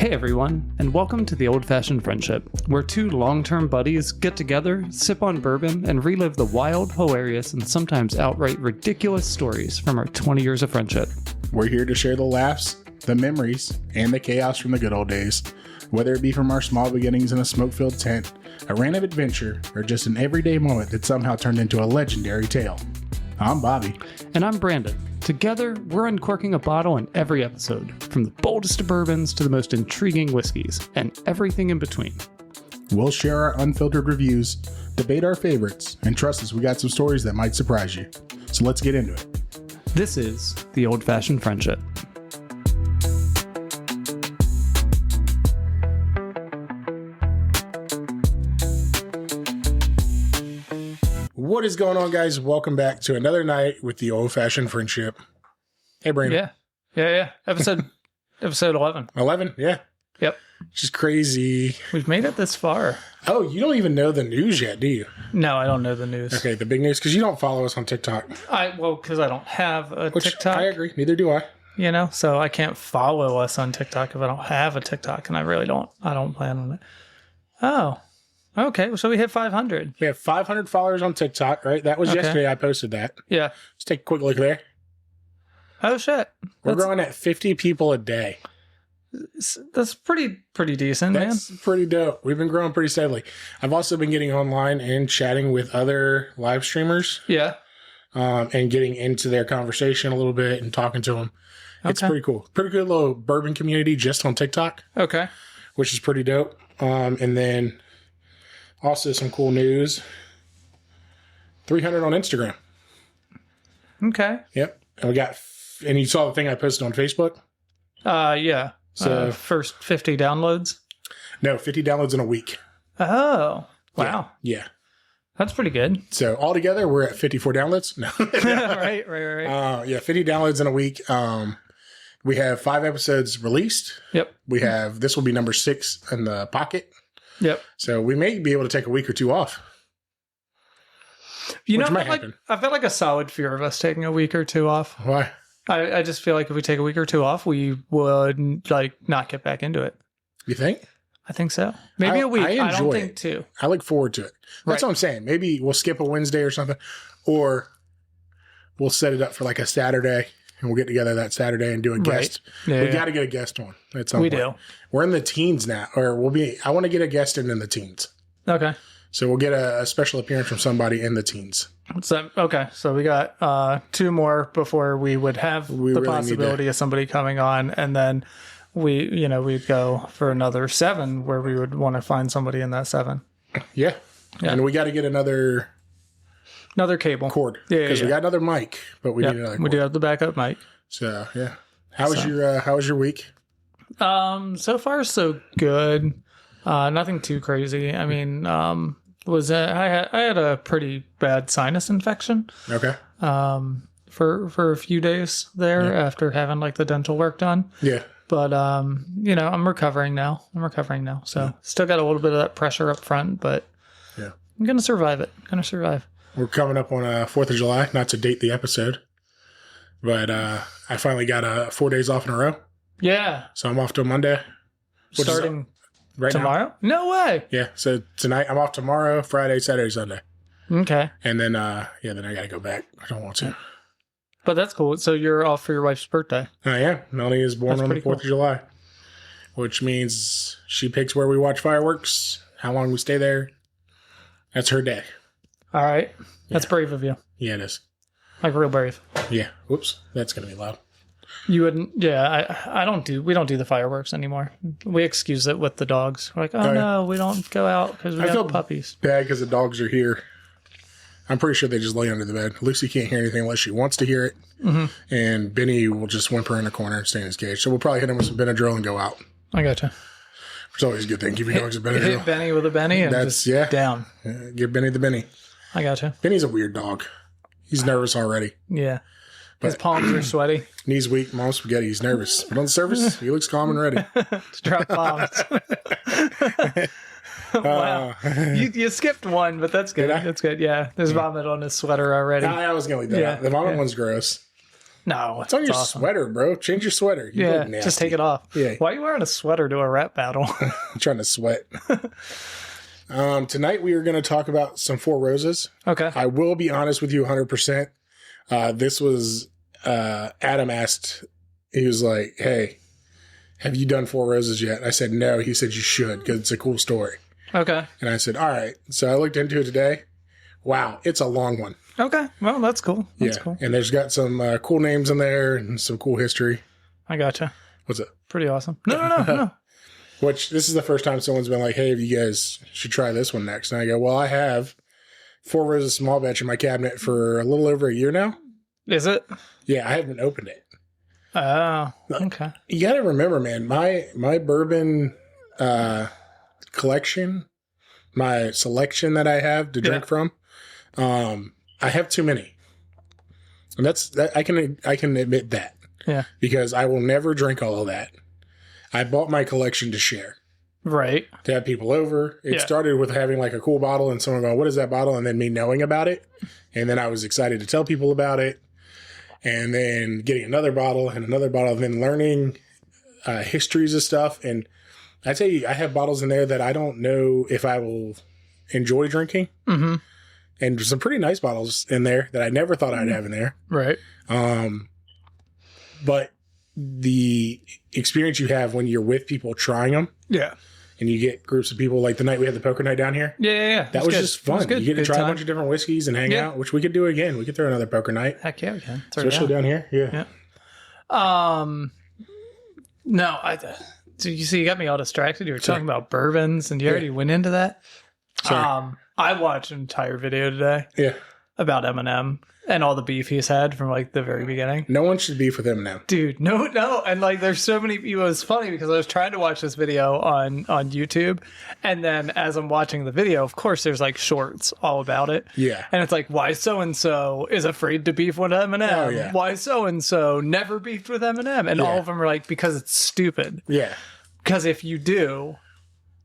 Hey everyone, and welcome to The Old-Fashioned Friendship, where two long-term buddies get together, sip on bourbon, and relive the wild, hilarious, and sometimes outright ridiculous stories from our 20 years of friendship. We're here to share the laughs, the memories, and the chaos from the good old days. Whether it be from our small beginnings in a smoke-filled tent, a random adventure, or just an everyday moment that somehow turned into a legendary tale. I'm Bobby. And I'm Brandon. Together, we're uncorking a bottle in every episode, from the boldest of bourbons to the most intriguing whiskeys, and everything in between. We'll share our unfiltered reviews, debate our favorites, and trust us, we got some stories that might surprise you. So let's get into it. This is The Old-Fashioned Friendship. What is going on, guys? Welcome back to another night with The Old-Fashioned Friendship. Hey, Brandon. Yeah. Episode 11. 11? Yeah. Yep. Just crazy. We've made it this far. Oh, you don't even know the news yet, do you? No, I don't know the news. Okay, the big news, because you don't follow us on TikTok. Because I don't have a Which, TikTok. I agree. Neither do I. You know, so I can't follow us on TikTok if I don't have a TikTok, and I don't plan on it. Oh, okay. So we hit 500. We have 500 followers on TikTok, right? That was yesterday I posted that. Yeah. Let's take a quick look there. Oh, shit. We're growing at 50 people a day. That's pretty decent, man. That's pretty dope. We've been growing pretty steadily. I've also been getting online and chatting with other live streamers. Yeah. And getting into their conversation a little bit and talking to them. It's Okay. pretty cool. Pretty good little bourbon community just on TikTok. Okay. Which is pretty dope. And then also some cool news. 300 on Instagram. Okay. Yep. And you saw the thing I posted on Facebook? Yeah. So first 50 downloads? No, 50 downloads in a week. Oh, wow. Yeah. That's pretty good. So altogether, we're at 54 downloads. No. Right. Yeah, 50 downloads in a week. We have 5 episodes released. Yep. This will be number 6 in the pocket. Yep. So we may be able to take a week or two off. Which might happen. I've got like a solid fear of us taking a week or two off. Why? I just feel like if we take a week or two off, we would not get back into it. You think? I think so. Maybe a week. I don't think it. 2. I look forward to it. That's what I'm saying. Maybe we'll skip a Wednesday or something, or we'll set it up for like a Saturday, and we'll get together that Saturday and do a guest. Yeah, we got to get a guest on at some We point. do. We're in the teens now, or I want to get a guest in the teens. Okay. So we'll get a special appearance from somebody in the teens. So we got 2 more before we would have the really possibility of somebody coming on, and then we'd go for another 7 where we would want to find somebody in that 7. Yeah. And we got to get another cable cord because we got another mic, but we need another cord. We do have the backup mic. So yeah. How was your week? So far so good. Nothing too crazy. I mean, I had a pretty bad sinus infection. Okay. For a few days there after having like the dental work done. Yeah. But I'm recovering now. So still got a little bit of that pressure up front, but I'm gonna survive it. We're coming up on 4th of July, not to date the episode, but I finally got 4 days off in a row. Yeah. So I'm off till Monday. Starting right tomorrow? Now. No way. Yeah. So tonight I'm off tomorrow, Friday, Saturday, Sunday. Okay. And then then I gotta go back. I don't want to. But that's cool. So you're off for your wife's birthday. I am. Melanie is born on the 4th of July, which means she picks where we watch fireworks, how long we stay there. That's her day. All right. That's brave of you. Yeah, it is. Like real brave. Yeah. Whoops. That's going to be loud. You wouldn't. Yeah. We don't do the fireworks anymore. We excuse it with the dogs. We're like, no, we don't go out because we have puppies. Bad because the dogs are here. I'm pretty sure they just lay under the bed. Lucy can't hear anything unless she wants to hear it. Mm-hmm. And Benny will just whimper in the corner and stay in his cage. So we'll probably hit him with some Benadryl and go out. I gotcha. It's always a good thing. Give your dogs a Benadryl. Hit Benny with a Benny and that's down. Give Benny the Benny. I gotcha. Benny's a weird dog. He's nervous already. Yeah. His palms are sweaty. Knees weak, mom's spaghetti. He's nervous. But on the surface, he looks calm and ready. To drop bombs. Wow. You skipped one, but that's good. That's good. Yeah. There's vomit on his sweater already. I was going to leave that out. The vomit one's gross. No, It's on your awesome. sweater, bro. Change your sweater. You look nasty. Just take it off. Yeah. Why are you wearing a sweater to a rap battle? I'm trying to sweat. Tonight we are going to talk about some Four Roses. Okay. I will be honest with you 100%. This was, Adam asked, he was like, hey, have you done Four Roses yet? I said, no. He said, you should, because it's a cool story. Okay. And I said, all right. So I looked into it today. Wow, it's a long one. Okay. Well, that's cool. That's cool. And there's got some cool names in there and some cool history. I gotcha. What's it? Pretty awesome. No. Which, this is the first time someone's been like, hey, you guys should try this one next. And I go, well, I have Four Roses small batch in my cabinet for a little over a year now. Is it? Yeah, I haven't opened it. Oh, okay. You got to remember, man, my bourbon collection, my selection that I have to drink from, I have too many. And I can admit that. Yeah. Because I will never drink all of that. I bought my collection to share. Right. To have people over. It started with having like a cool bottle and someone going, what is that bottle? And then me knowing about it. And then I was excited to tell people about it. And then getting another bottle and then learning histories of stuff. And I tell you, I have bottles in there that I don't know if I will enjoy drinking. Mm-hmm. And some pretty nice bottles in there that I never thought I'd have in there. Right. But the experience you have when you're with people trying them. Yeah. And you get groups of people, like the night we had the poker night down here. Yeah. That was just fun. You get to try time. a bunch of different whiskeys and hang out, which we could do again. We could throw another poker night. Heck yeah, we can. Especially down here. Yeah. No, so you got me all distracted. You were talking about bourbons, and you already went into that. Sorry. I watched an entire video today. Yeah. About Eminem and all the beef he's had from like the very beginning. No one should beef with him now. Dude, no. And like there's so many people. It was funny because I was trying to watch this video on YouTube. And then as I'm watching the video, of course, there's like shorts all about it. Yeah. And it's like, why so-and-so is afraid to beef with Eminem? Oh, yeah. Why so-and-so never beefed with Eminem? And all of them are like, because it's stupid. Yeah. Because if you do,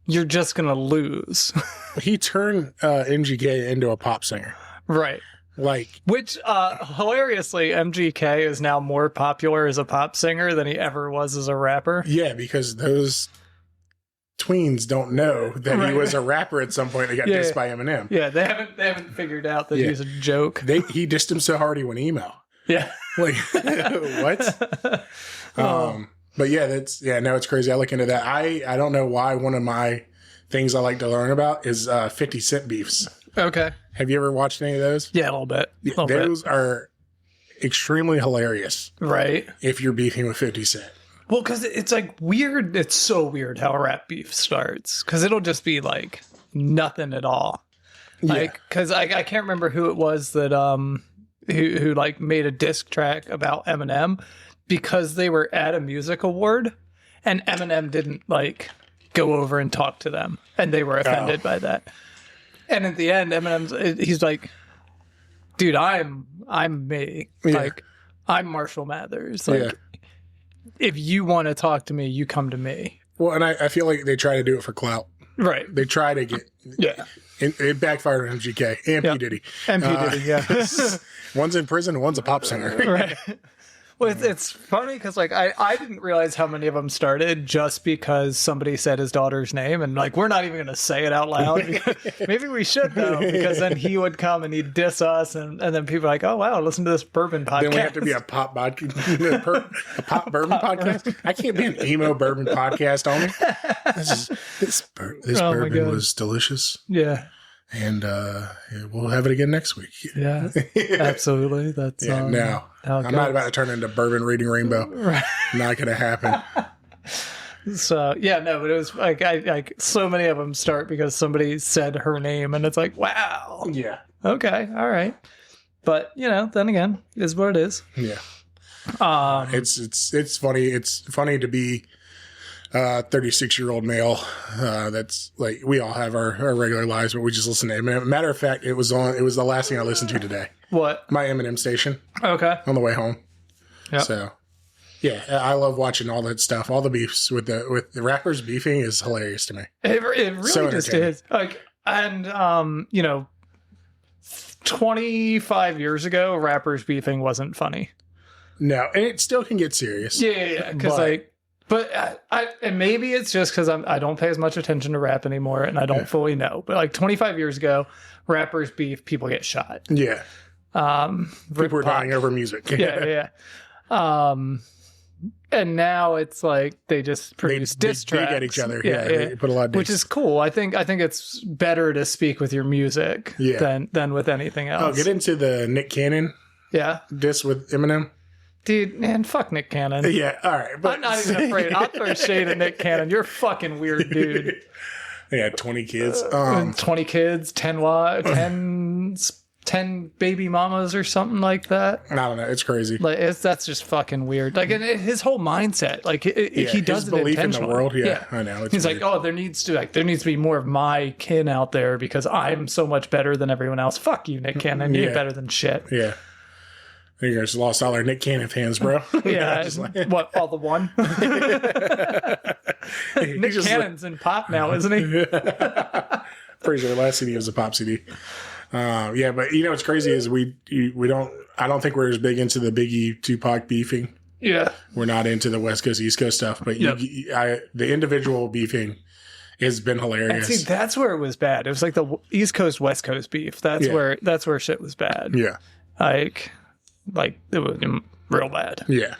you're just going to lose. He turned MGK into a pop singer. Right. Like, which hilariously, MGK is now more popular as a pop singer than he ever was as a rapper. Yeah, because those tweens don't know that he was a rapper at some point. They got dissed by Eminem. Yeah, they haven't figured out that he's a joke. He dissed him so hard he went emo. Yeah. Like, what? But yeah, it's crazy. I look into that. I don't know why one of my things I like to learn about is 50 Cent beefs. Okay. Have you ever watched any of those? Yeah, a little bit. Those are extremely hilarious. Right. If you're beefing with 50 Cent. Well, because it's like weird. It's so weird how a rap beef starts. Because it'll just be like nothing at all. Like, because I can't remember who it was that who like made a diss track about Eminem because they were at a music award and Eminem didn't like go over and talk to them and they were offended by that. And at the end, he's like, dude, I'm me. Yeah. Like, I'm Marshall Mathers. Like, if you want to talk to me, you come to me. Well, and I feel like they try to do it for clout. Right. They try to get... Yeah. It backfired on MGK and P. Diddy. And P. Diddy, yeah. One's in prison and one's a pop singer. Right. Well, it's funny because like I didn't realize how many of them started just because somebody said his daughter's name and like we're not even going to say it out loud. Maybe we should though, because then he would come and he'd diss us and then people are like, oh wow, listen to this bourbon podcast. Then we have to be a pop vodka, a pop bourbon podcast. I can't be an emo bourbon podcast on me. This bourbon was delicious. Yeah. And we'll have it again next week. Yeah, absolutely. That's now I'm not about to turn into Bourbon Reading Rainbow. Right. Not gonna happen. So yeah, no, but it was like like so many of them start because somebody said her name, and it's like, wow, Yeah. okay, all right. But then again, it is what it is. Yeah. It's funny. It's funny to be 36-year-old male. That's like we all have our regular lives, but we just listen to Eminem. Matter of fact, it was the last thing I listened to today. What? My Eminem station. Okay. On the way home. Yeah. So yeah, I love watching all that stuff. All the beefs with the rappers beefing is hilarious to me. It really So just is. Like, and 25 years ago, rappers beefing wasn't funny. No, and it still can get serious. Yeah. Because but and maybe it's just because I don't pay as much attention to rap anymore, and I don't fully know. But like 25 years ago, rappers beef, people get shot. Yeah. People were dying over music. Yeah. And now it's like they just produce diss tracks. Dig at each other. Yeah. They put a lot of diss. Which is cool. I think it's better to speak with your music than with anything else. Oh, get into the Nick Cannon diss with Eminem. Dude, man, fuck Nick Cannon. Yeah, all right. But I'm not even afraid. I'll throw shade at Nick Cannon. You're a fucking weird dude. Yeah, 20 kids. 20 kids, 10 baby mamas or something like that. I don't know. It's crazy. Like that's just fucking weird. Like his whole mindset, like he does his it belief in the intentionally. world. Yeah, I know. He's weird. Like, oh, there needs to be more of my kin out there because I'm so much better than everyone else. Fuck you, Nick Cannon. You're better than shit. Yeah. You guys lost all our Nick Cannon fans, bro. Yeah. What, all the one? Nick Cannon's in pop now, isn't he? Pretty sure the last CD was a pop CD. Yeah, but you know what's crazy is I don't think we're as big into the Biggie Tupac beefing. Yeah. We're not into the West Coast, East Coast stuff, but the individual beefing has been hilarious. And see, that's where it was bad. It was like the East Coast, West Coast beef. That's where shit was bad. Yeah. Like it was real bad. Yeah.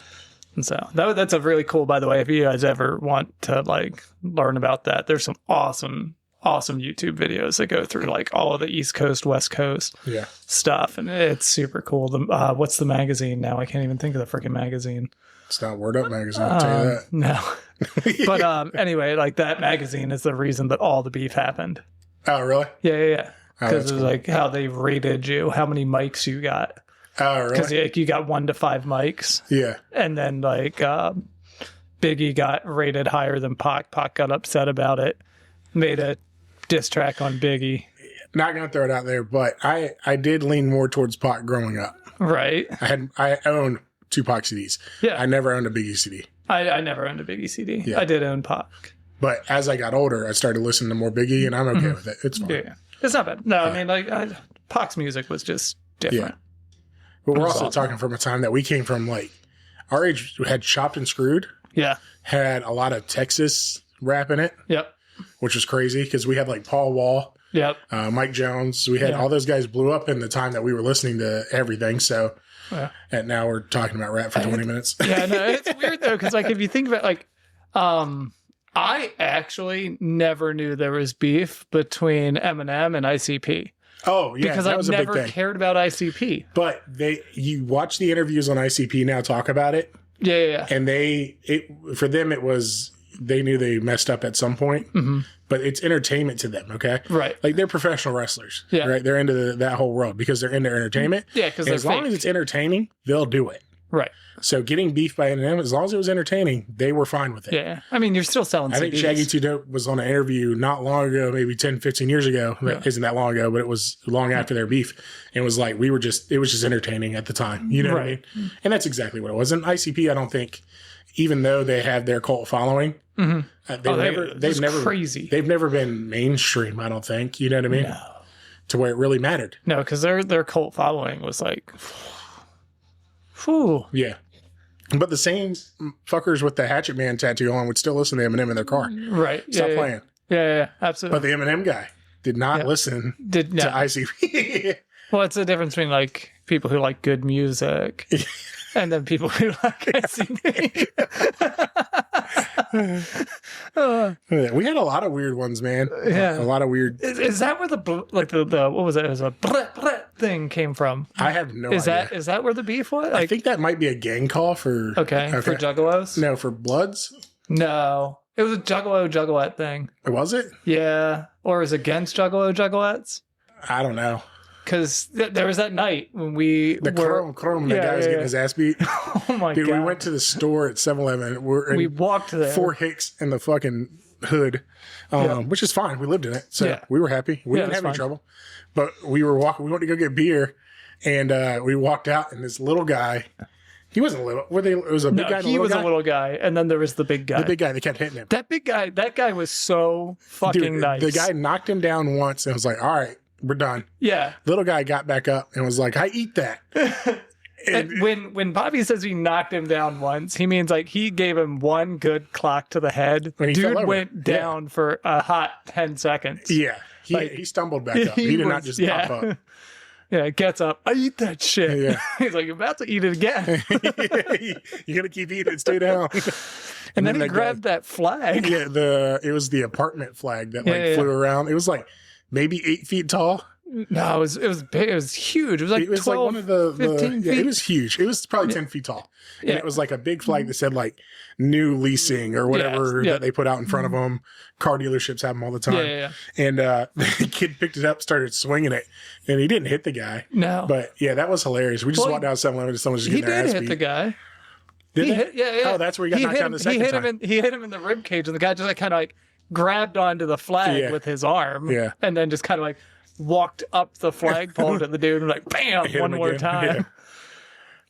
And so that's a really cool, by the way, if you guys ever want to like learn about that, there's some awesome YouTube videos that go through like all of the East Coast, West Coast stuff. And it's super cool. What's the magazine now? I can't even think of the freaking magazine. It's not Word Up magazine, I'll tell you that. No. But anyway, like that magazine is the reason that all the beef happened. Oh, really? Yeah. Because it was like how they rated you, how many mics you got. Oh, really? Because you got 1 to 5 mics. Yeah. And then like Biggie got rated higher than Pac. Pac got upset about it. Made a diss track on Biggie. Not going to throw it out there, but I did lean more towards Pac growing up. Right. I owned 2 Pac CDs. Yeah. I never owned a Biggie CD. I never owned a Biggie CD. Yeah. I did own Pac. But as I got older, I started listening to more Biggie, and I'm okay with it. It's fine. Yeah. It's not bad. No, I mean, like, Pac's music was just different. Yeah. But we're also talking from a time that we came from, like, our age had Chopped and Screwed. Yeah. Had a lot of Texas rap in it. Yep. Which was crazy because we had, like, Paul Wall. Yep. Mike Jones. We had all those guys blew up in the time that we were listening to everything. So, and now we're talking about rap for 20 minutes. Yeah, no, it's weird, though, because, like, if you think about, like, I actually never knew there was beef between Eminem and ICP. Oh, yeah. Because that was I a big never thing. cared about ICP. But you watch the interviews on ICP now talk about it. Yeah. And for them, it was, they knew they messed up at some point, but it's entertainment to them. Okay. Right. Like they're professional wrestlers. Yeah. Right. They're into that whole world because they're into entertainment. Yeah. Because as long as it's entertaining, they'll do it. Right. So getting beef by Eminem, as long as it was entertaining, they were fine with it. Yeah. I mean, you're still selling CDs. I think Shaggy 2 Dope was on an interview not long ago, maybe 10, 15 years ago. That isn't that long ago, but it was long after their beef. And it was like, it was just entertaining at the time. You know what I mean? And that's exactly what it was. And ICP, I don't think, even though they have their cult following, they've never crazy. They've never been mainstream, I don't think. You know what I mean? No. To where it really mattered. No, because their cult following was like, whew. Yeah. But the same fuckers with the Hatchet Man tattoo on would still listen to Eminem in their car. Right. Stop playing. Yeah, absolutely. But the Eminem guy did not listen to ICP. Well, it's the difference between like people who like good music and then people who like ICP. We had a lot of weird ones, man. Yeah. A lot of weird. Is that where the what was it? It was a thing came from. I have no idea. Is that where the beef was? Like, I think that might be a gang call for. Okay. For Juggalos? No, for Bloods. No. It was a Juggalette thing. Was it? Yeah. Or it was against Juggalettes? I don't know. Because there was that night when the guy was getting his ass beat. Oh my Dude, God. we went to the store at 7-Eleven. We walked there. 4 Hicks in the fucking hood, which is fine. We lived in it. So we were happy. We didn't have any trouble. But we were walking. We went to go get beer. And we walked out, and this little guy, he wasn't little. It was a big guy. He was a little guy, and then there was the big guy. The big guy, they kept hitting him. That guy was so fucking nice. The guy knocked him down once and was like, all right, we're done. Yeah. Little guy got back up and was like, I eat that. And when Bobby says he knocked him down once, he means like he gave him one good clock to the head. Dude went down for a hot 10 seconds. Yeah. He stumbled back up. He did not just pop up. Yeah, gets up. I eat that shit. Yeah. He's like, you're about to eat it again. You're going to keep eating it. Stay down. And then he grabbed that flag. Yeah, it was the apartment flag that flew around. It was like maybe 8 feet tall. No, it was big. It was huge. It was like 12, like one of the 15 feet. It was huge. It was probably 10 feet tall. And it was like a big flag that said like new leasing or whatever that they put out in front of them. Car dealerships have them all the time. Yeah. And the kid picked it up, started swinging it, and he didn't hit the guy. No. But yeah, that was hilarious. We just walked down 7-Eleven and someone was just getting their ass beat. He did hit the guy. Did he they? hit, yeah. Oh, that's where he got knocked down the second time. He hit him in the rib cage, and the guy just like kind of like grabbed onto the flag with his arm. Yeah. And then just kind of like walked up the flagpole to the dude and like bam, one more time. Yeah.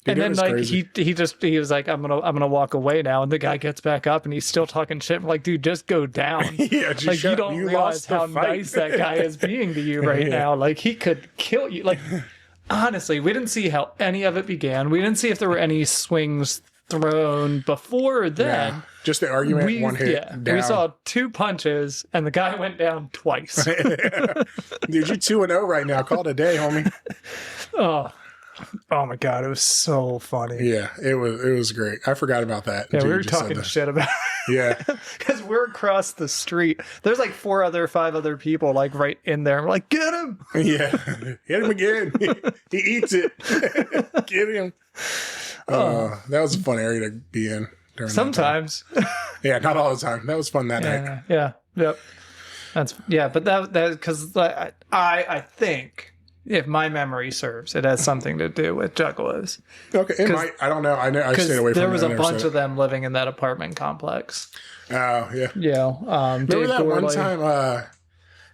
And then like crazy. he was like, I'm gonna walk away now, and the guy gets back up and he's still talking shit. I'm like, dude, just go down. Yeah, just like you don't realize how nice that guy is being to you right now. Like he could kill you. Like honestly, we didn't see how any of it began. We didn't see if there were any swings thrown before then. Yeah. Just the argument, one hit down. We saw 2 punches, and the guy went down twice. Dude, you're 2-0 right now. Call it a day, homie. Oh my god, it was so funny. Yeah, it was great. I forgot about that. Yeah, we were talking shit about it. Yeah. Because we're across the street. There's like 5 other people like right in there. We're like, get him. Yeah. Hit him again. He eats it. Get him. That was a fun area to be in. Sometimes. Yeah, not all the time. That was fun that night. Yeah. Yep. But that because I think, if my memory serves, it has something to do with juggalos. Okay, it might. I don't know. I stayed away from it. There was a bunch of them living in that apartment complex. Oh, yeah. Yeah. Remember that one time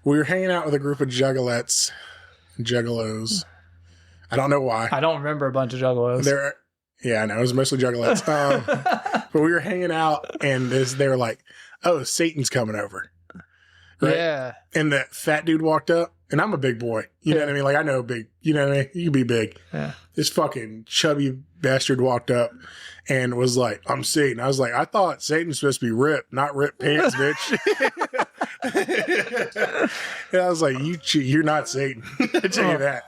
we were hanging out with a group of juggalos. I don't know why. I don't remember a bunch of juggalos. Yeah, I know. It was mostly juggalos. But we were hanging out, and they were like, oh, Satan's coming over. Right? Yeah. And that fat dude walked up, and I'm a big boy. You know what I mean? Like, I know big. You know what I mean? You can be big. Yeah. This fucking chubby bastard walked up and was like, I'm Satan. I was like, I thought Satan's supposed to be ripped, not ripped pants, bitch. And I was like, you're not Satan. I tell you that.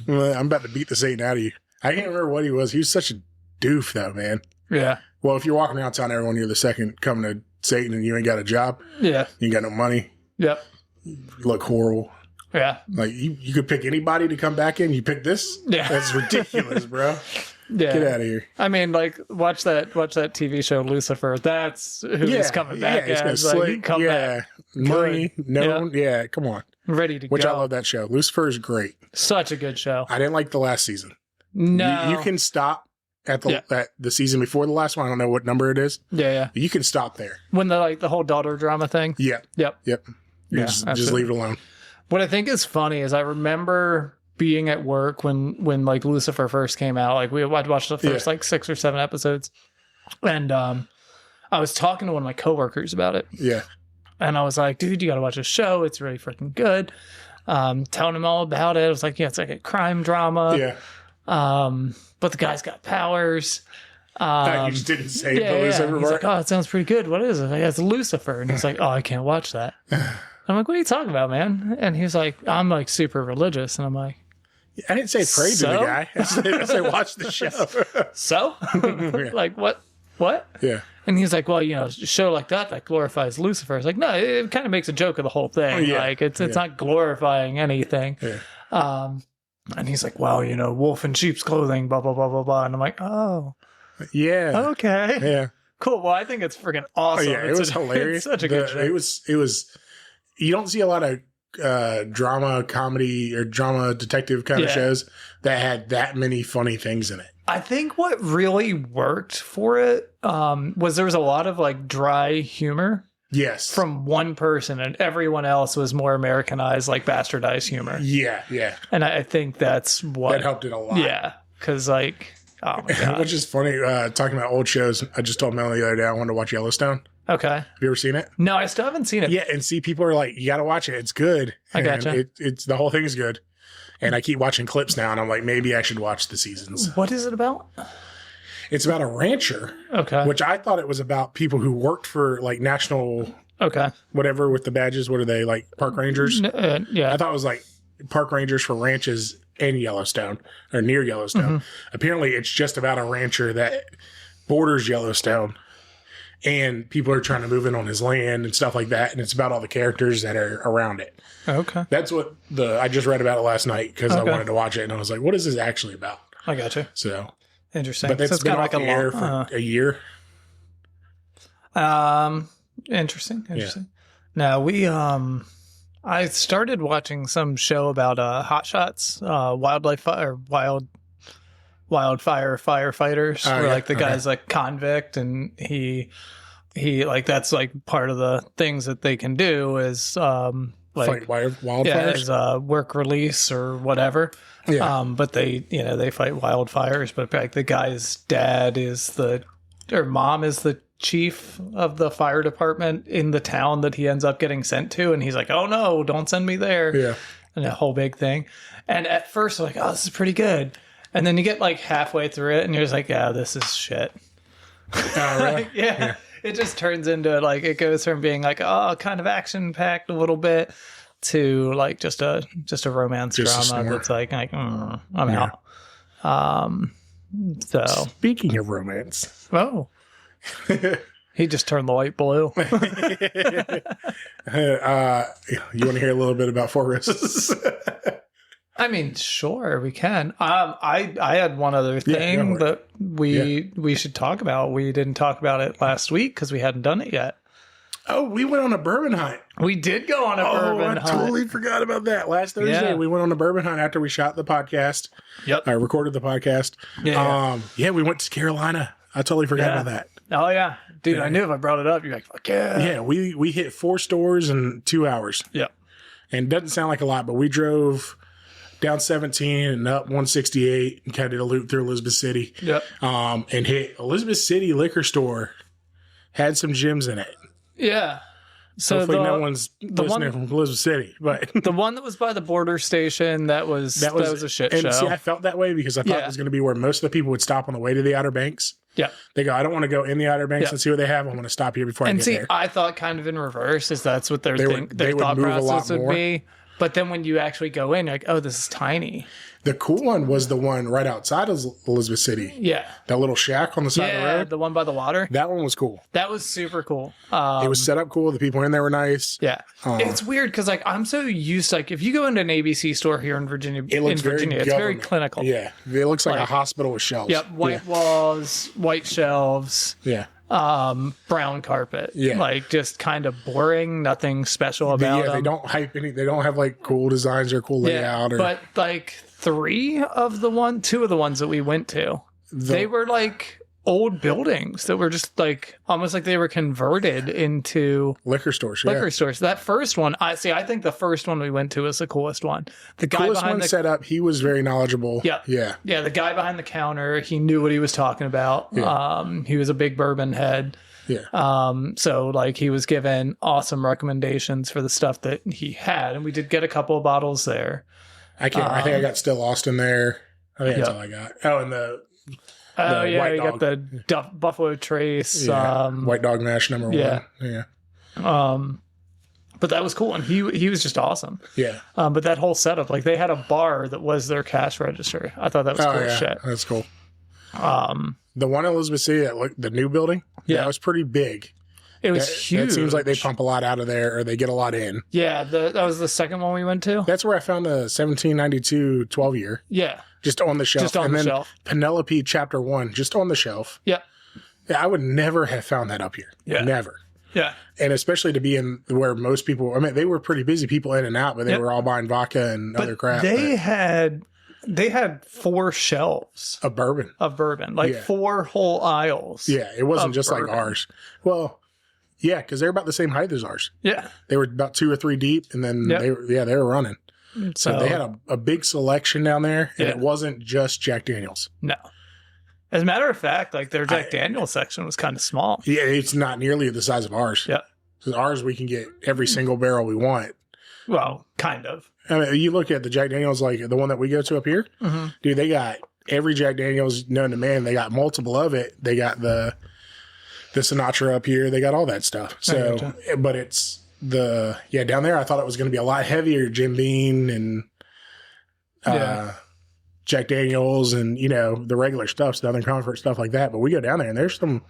I'm about to beat the Satan out of you. I can't remember what he was. He was such a doof, though, man. Yeah. Well, if you're walking around telling everyone you're the second coming to Satan and you ain't got a job, you ain't got no money. Yep. You look horrible. Yeah. Like, you could pick anybody to come back in. You pick this? Yeah. That's ridiculous, bro. Yeah. Get out of here. I mean, like, watch that TV show Lucifer. That's who he's coming back as. Like, money, known. Yeah, come on. Ready to Which go. I love that show. Lucifer is great. Such a good show. I didn't like the last season. No. You can stop at the season before the last one. I don't know what number it is. Yeah. You can stop there. When the whole daughter drama thing? Yeah. Yep. Just leave it alone. What I think is funny is I remember being at work when like Lucifer first came out. Like I'd watched the first like 6 or 7 episodes, and I was talking to one of my coworkers about it. Yeah, and I was like, "Dude, you got to watch this show. It's really freaking good." Telling him all about it. I was like, "Yeah, it's like a crime drama." Yeah. But the guy's got powers. You just didn't say Lucifer. He's like, "Oh, it sounds pretty good. What is it?" Like, it's Lucifer, and he's like, "Oh, I can't watch that." I'm like, "What are you talking about, man?" And he's like, "I'm like super religious," and I'm like, I didn't say pray to the guy. I said watch the show. So? Like, what? Yeah. And he's like, well, a show like that glorifies Lucifer. It's like, no, it kind of makes a joke of the whole thing. Yeah. Like, it's not glorifying anything. Yeah. And he's like, well, wolf in sheep's clothing, blah, blah, blah, blah, blah. And I'm like, oh. Yeah. Okay. Yeah. Cool. Well, I think it's freaking awesome. Oh, yeah. It was hilarious. It's such a good show. It was, you don't see a lot of drama comedy or drama detective kind of shows that had that many funny things in it. I think what really worked for it was there was a lot of like dry humor. Yes. From one person, and everyone else was more Americanized, like bastardized humor. Yeah. And I think that's what that helped it a lot. Yeah. Because like, oh my God. Which is funny, talking about old shows, I just told Melanie the other day I wanted to watch Yellowstone. Okay. Have you ever seen it? No, I still haven't seen it. Yeah, and see, people are like, you got to watch it. It's good. I gotcha. It's the whole thing is good. And I keep watching clips now, and I'm like, maybe I should watch the seasons. What is it about? It's about a rancher. Okay. Which I thought it was about people who worked for like national, whatever with the badges. What are they, like park rangers? Yeah. I thought it was like park rangers for ranches in Yellowstone or near Yellowstone. Apparently, it's just about a rancher that borders Yellowstone, and people are trying to move in on his land and stuff like that. And it's about all the characters that are around it. Okay. That's what I just read about it last night because I wanted to watch it, and I was like, what is this actually about? I got you. So interesting. But it's been off the air for a year. Interesting. Now I started watching some show about hot shots, wildfire firefighters, where like the guy's like convict, and he like that's like part of the things that they can do is like fight wildfires, work release or whatever. But they fight wildfires. But like the guy's dad mom is the chief of the fire department in the town that he ends up getting sent to, and he's like, oh no, don't send me there. And a whole big thing. And at first I'm like, oh, this is pretty good, and then you get like halfway through it and you're just like, yeah, this is shit. Really? Yeah. It just turns into like, it goes from being like, oh, kind of action packed a little bit to like just a romance drama that's like I'm out. So speaking of romance, he just turned the light blue. You want to hear a little bit about Four Roses? I mean, sure, we can. I had one other thing that we should talk about. We didn't talk about it last week because we hadn't done it yet. Oh, we went on a bourbon hunt. We did go on a bourbon hunt. I totally forgot about that. Last Thursday, we went on a bourbon hunt after we shot the podcast. I recorded the podcast. We went to Carolina. I totally forgot about that. Oh, yeah. Dude, I knew if I brought it up, you're like, fuck yeah. Yeah, we hit 4 stores in 2 hours. Yep. And it doesn't sound like a lot, but we drove down 17 and up 168 and kind of did a loop through Elizabeth City. Yep. And hit Elizabeth City liquor store. Had some gems in it. Yeah. So hopefully no one's listening from Elizabeth City, but the one that was by the border station, that was a shit show. See, I felt that way because I thought it was going to be where most of the people would stop on the way to the Outer Banks. Yeah. They go, I don't want to go in the Outer Banks and see what they have. I want to stop here before I get there. I thought kind of in reverse is that's what their thought process would be. But then when you actually go in, you're like, oh, this is tiny. The cool one was the one right outside of Elizabeth City. Yeah. That little shack on the side of the road. Yeah, the one by the water. That one was cool. That was super cool. It was set up cool. The people in there were nice. Yeah. It's weird because like I'm so used to, like if you go into an ABC store here in Virginia, it's very clinical. Yeah. It looks like a hospital with shelves. Yep. White walls, white shelves. Yeah. Brown carpet. Yeah. Like just kind of boring, nothing special about them. They don't hype any, they don't have like cool designs or cool layout. But like 2 of the ones that we went to, they were like old buildings that were just like almost like they were converted into liquor stores. That first one, I think the first one we went to was the coolest one. The guy behind the setup, he was very knowledgeable. Yeah. The guy behind the counter, he knew what he was talking about. Yeah. He was a big bourbon head. Yeah. So like he was given awesome recommendations for the stuff that he had, and we did get a couple of bottles there. I think I got Still Lost in there. I think that's all I got. Oh, and the White Dog. Got the Buffalo Trace. White Dog Mash number 1. Yeah. But that was cool, and he was just awesome. Yeah. But that whole setup, like they had a bar that was their cash register. I thought that was cool as shit. That's cool. The one in Elizabeth City, the new building, that was pretty big. It was huge. It seems like they pump a lot out of there, or they get a lot in. Yeah, that was the second one we went to. That's where I found the 1792 12-year. Yeah. Just on the shelf. Shelf. Penelope Chapter 1, just on the shelf. Yeah. I would never have found that up here. Yeah. Never. Yeah. And especially to be in where most people, I mean, they were pretty busy people in and out, but they were all buying vodka and other crap. They had 4 shelves of bourbon. Like 4 whole aisles. Yeah. It wasn't just bourbon. Like ours. Well, yeah, because they're about the same height as ours. Yeah. They were about 2 or 3 deep, and then they were running. So they had a big selection down there, and it wasn't just Jack Daniels. No. As a matter of fact, like their Jack Daniels section was kind of small. Yeah, it's not nearly the size of ours. Yeah. Because ours, we can get every single barrel we want. Well, kind of. I mean, you look at the Jack Daniels, like the one that we go to up here, dude, they got every Jack Daniels known to man. They got multiple of it. They got the Sinatra up here. They got all that stuff. So, but it's down there, I thought it was going to be a lot heavier Jim Beam and Jack Daniels and, the regular stuff, Southern Comfort, stuff like that. But we go down there and there's some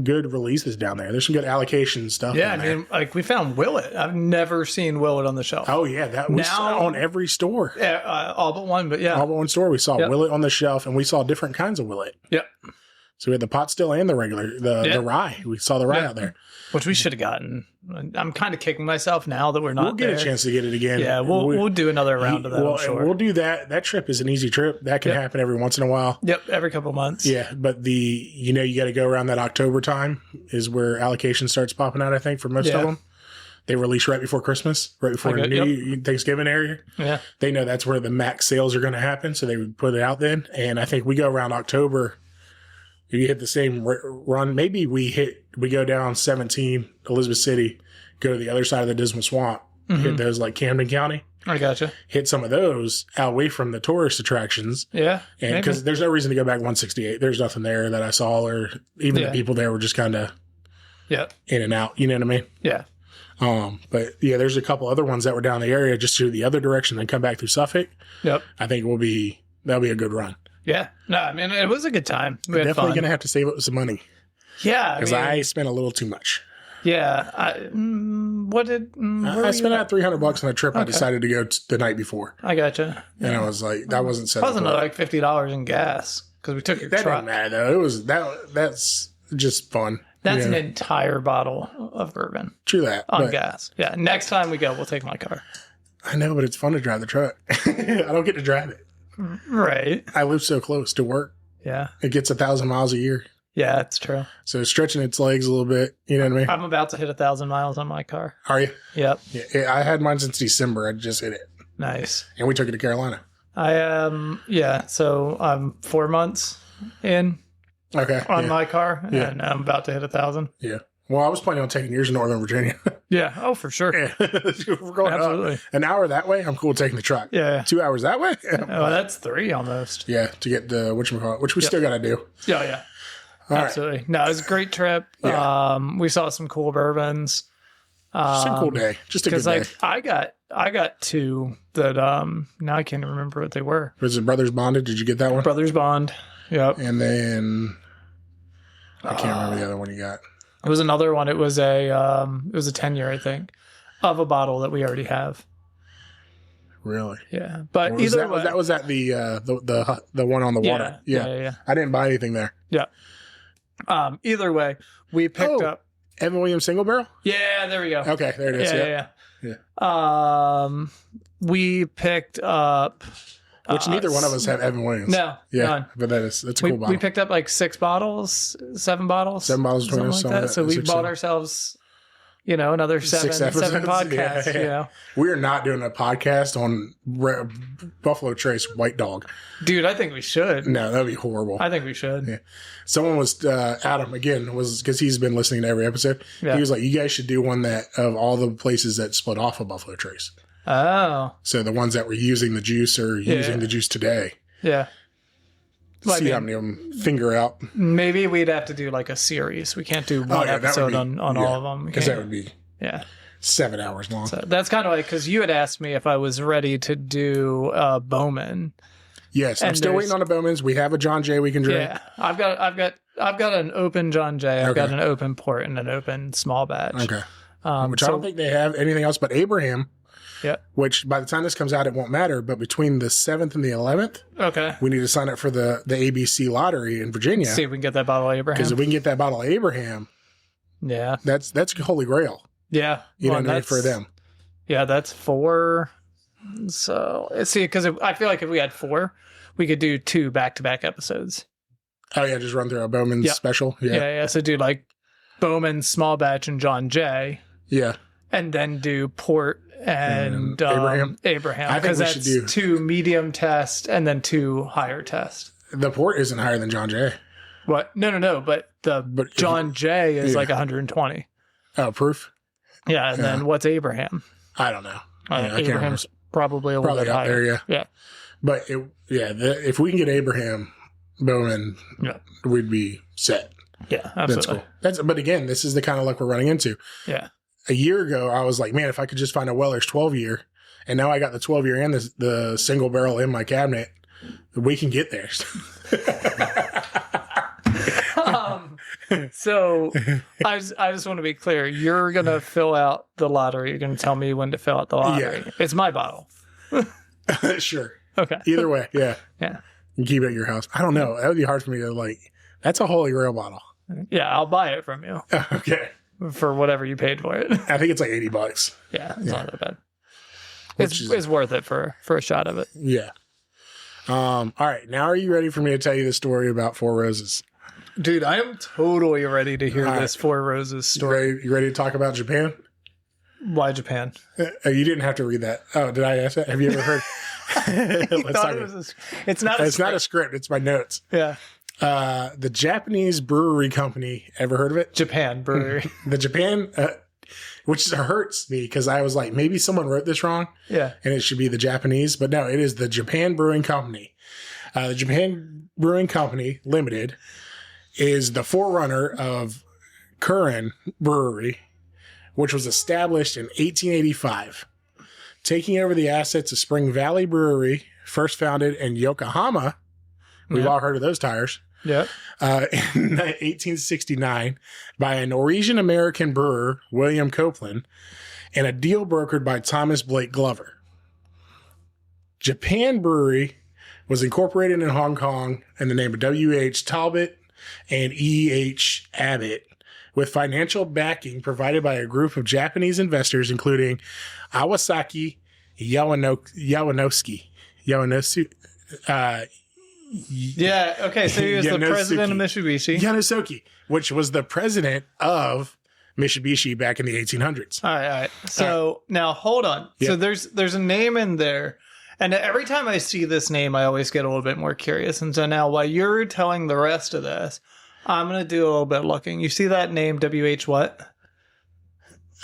good releases down there. There's some good allocation stuff. Yeah, I mean, like we found Willet. I've never seen Willet on the shelf. Oh, yeah. That was on every store. Yeah, all but one, but yeah. All but one store. We saw Willet on the shelf and we saw different kinds of Willet. Yep. So we had the pot still and the regular, the rye. We saw the rye out there. Which we should have gotten. I'm kind of kicking myself now that we're not We'll get a chance to get it again. Yeah, we'll do another round of that, I'm sure. We'll do that. That trip is an easy trip. That can happen every once in a while. Yep, every couple of months. Yeah, but you got to go around that October time is where allocation starts popping out, I think, for most of them. They release right before Christmas, right before Thanksgiving area. Yeah. They know that's where the max sales are going to happen, so they would put it out then. And I think we go around October. If you hit the same run, maybe we go down 17, Elizabeth City, go to the other side of the Dismal Swamp, hit those like Camden County. I gotcha. Hit some of those away from the tourist attractions. Yeah. And because there's no reason to go back 168. There's nothing there that I saw, or even the people there were just kind of in and out. You know what I mean? Yeah. But yeah, there's a couple other ones that were down the area just through the other direction and come back through Suffolk. Yep. I think that'll be a good run. Yeah. No, I mean, it was a good time. We had definitely fun. going to have to save up some money. Yeah. Because I spent a little too much. Yeah. I spent about $300 on a trip I decided to go the night before. I gotcha. And I was like, that wasn't set up. It wasn't like $50 in gas because we took your truck. That didn't matter, though. It was, that's just fun. That's an entire bottle of bourbon. True that. On gas. Yeah. Next time we go, we'll take my car. I know, but it's fun to drive the truck. I don't get to drive it. Right. I live so close to work. Yeah. It gets 1,000 miles a year. Yeah, that's true. So it's stretching its legs a little bit. You know what I mean? I'm about to hit 1,000 miles on my car. Are you? Yep. Yeah, I had mine since December. I just hit it. Nice. And we took it to Carolina. So I'm 4 months in on my car, and I'm about to hit 1,000. Yeah. Well, I was planning on taking yours to Northern Virginia. Yeah. Oh, for sure. Yeah. We're going absolutely. An hour that way. I'm cool taking the truck. Yeah. 2 hours that way. Oh, that's 3 almost. Yeah. To get the whatchamacallit, which we still got to do. Yeah. Yeah. All absolutely. Right. No, it was a great trip. Yeah. We saw some cool bourbons. Just a cool day. Just a good day. I got 2 that now I can't even remember what they were. Was it Brothers Bonded? Did you get that one? Brothers Bond. Yep. And then I can't remember the other one you got. It was another one. It was a 10-year, I think, of a bottle that we already have. Really? Yeah. But was either that, way, was that the one on the water? Yeah. I didn't buy anything there. Yeah. Either way, we picked up Evan Williams single barrel. Yeah, there we go. Okay, there it is. Yeah. We picked up. Which neither one of us have Evan Williams. No. Yeah. None. But that's a cool bottle. We picked up like 7 bottles. 7 bottles between us. Like that. So we bought ourselves, another 7 podcasts. Yeah. We are not doing a podcast on Buffalo Trace White Dog. Dude, I think we should. No, that'd be horrible. I think we should. Yeah. Someone was, Adam, again, was because he's been listening to every episode. Yeah. He was like, you guys should do one that of all the places that split off of Buffalo Trace. Oh. So the ones that were using the juice or using the juice today. Yeah. See how many of them figure out. Maybe we'd have to do like a series. We can't do one episode on all of them. Because that would be 7 hours long. So that's kind of like, because you had asked me if I was ready to do Bowman. Yes, I'm still waiting on the Bowmans. We have a John Jay we can drink. Yeah, I've got an open John Jay. I've got an open port and an open small batch. Okay. Which I don't think they have anything else but Abraham. Yeah. Which by the time this comes out, it won't matter. But between the 7th and the 11th, we need to sign up for the ABC lottery in Virginia. See if we can get that bottle of Abraham. Because if we can get that bottle of Abraham, that's Holy Grail. Yeah, you know what I mean, for them. Yeah, that's 4. So see, because I feel like if we had 4, we could do 2 back-to-back episodes. Oh yeah, just run through a Bowman special. Yeah. So do like Bowman, small batch, and John Jay. Yeah, and then do port and Abraham. Because that's 2 medium test and then 2 higher test. The port isn't higher than John Jay. What? No. But John Jay is like 120. Oh, proof. Yeah, and then what's Abraham? I don't know. I can't remember. Abraham's probably a little Probably bit out higher. there, yeah. Yeah. But if we can get Abraham Bowman, Yeah. we'd be set. Yeah, That's absolutely. cool. But again, this is the kind of luck we're running into. Yeah. A year ago, I was like, man, if I could just find a Weller's 12-year, and now I got the 12-year and the single barrel in my cabinet, we can get there. So I just want to be clear. You're going to fill out the lottery. You're going to tell me when to fill out the lottery. Yeah. It's my bottle. Sure. Okay. Either way, yeah. Yeah. You keep it at your house. I don't know. That would be hard for me to like. That's a Holy Grail bottle. Yeah, I'll buy it from you Okay. for whatever you paid for it. I think it's like $80. Yeah, it's not that bad. Which It's worth it for a shot of it. Yeah. All right. Now, are you ready for me to tell you the story about Four Roses? Dude, I am totally ready to hear All this Four Roses story. You ready to talk about Japan? Why Japan? You didn't have to read that. Oh, did I ask that? Have you ever heard? It's not a script. It's my notes. Yeah. The Japanese brewery company. Ever heard of it? Japan brewery. The Japan, which hurts me because I was like, maybe someone wrote this wrong. Yeah. And it should be the Japanese, but no, it is the Japan Brewing Company. The Japan Brewing Company Limited is the forerunner of Kirin Brewery, which was established in 1885, taking over the assets of Spring Valley Brewery, first founded in Yokohama. We've all heard of those tires. Yeah. In 1869 by a Norwegian American brewer, William Copeland, and a deal brokered by Thomas Blake Glover. Japan Brewery was incorporated in Hong Kong in the name of W.H. Talbot and E.H. Abbott, with financial backing provided by a group of Japanese investors, including Awasaki Yawanowski. Yeah. Okay. So he was the president of Mitsubishi. Yanosaki, which was the president of Mitsubishi back in the 1800s. All right. So now hold on. Yeah. So there's a name in there. And every time I see this name, I always get a little bit more curious. And so now while you're telling the rest of this, I'm going to do a little bit of looking. You see that name, W.H. what?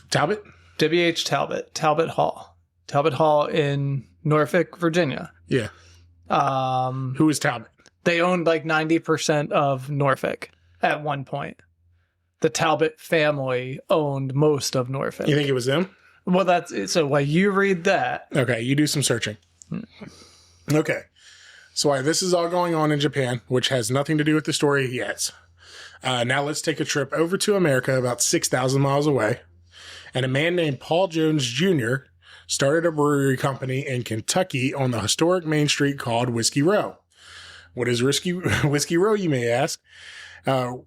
Talbot? W.H. Talbot. Talbot Hall. Talbot Hall in Norfolk, Virginia. Yeah. Who is Talbot? They owned like 90% of Norfolk at one point. The Talbot family owned most of Norfolk. You think it was them? Well, that's it. So while you read that. Okay, you do some searching. Okay. So while this is all going on in Japan, which has nothing to do with the story yet, now let's take a trip over to America about 6,000 miles away. And a man named Paul Jones Jr. started a brewery company in Kentucky on the historic main street called Whiskey Row. What is Whiskey Row, you may ask?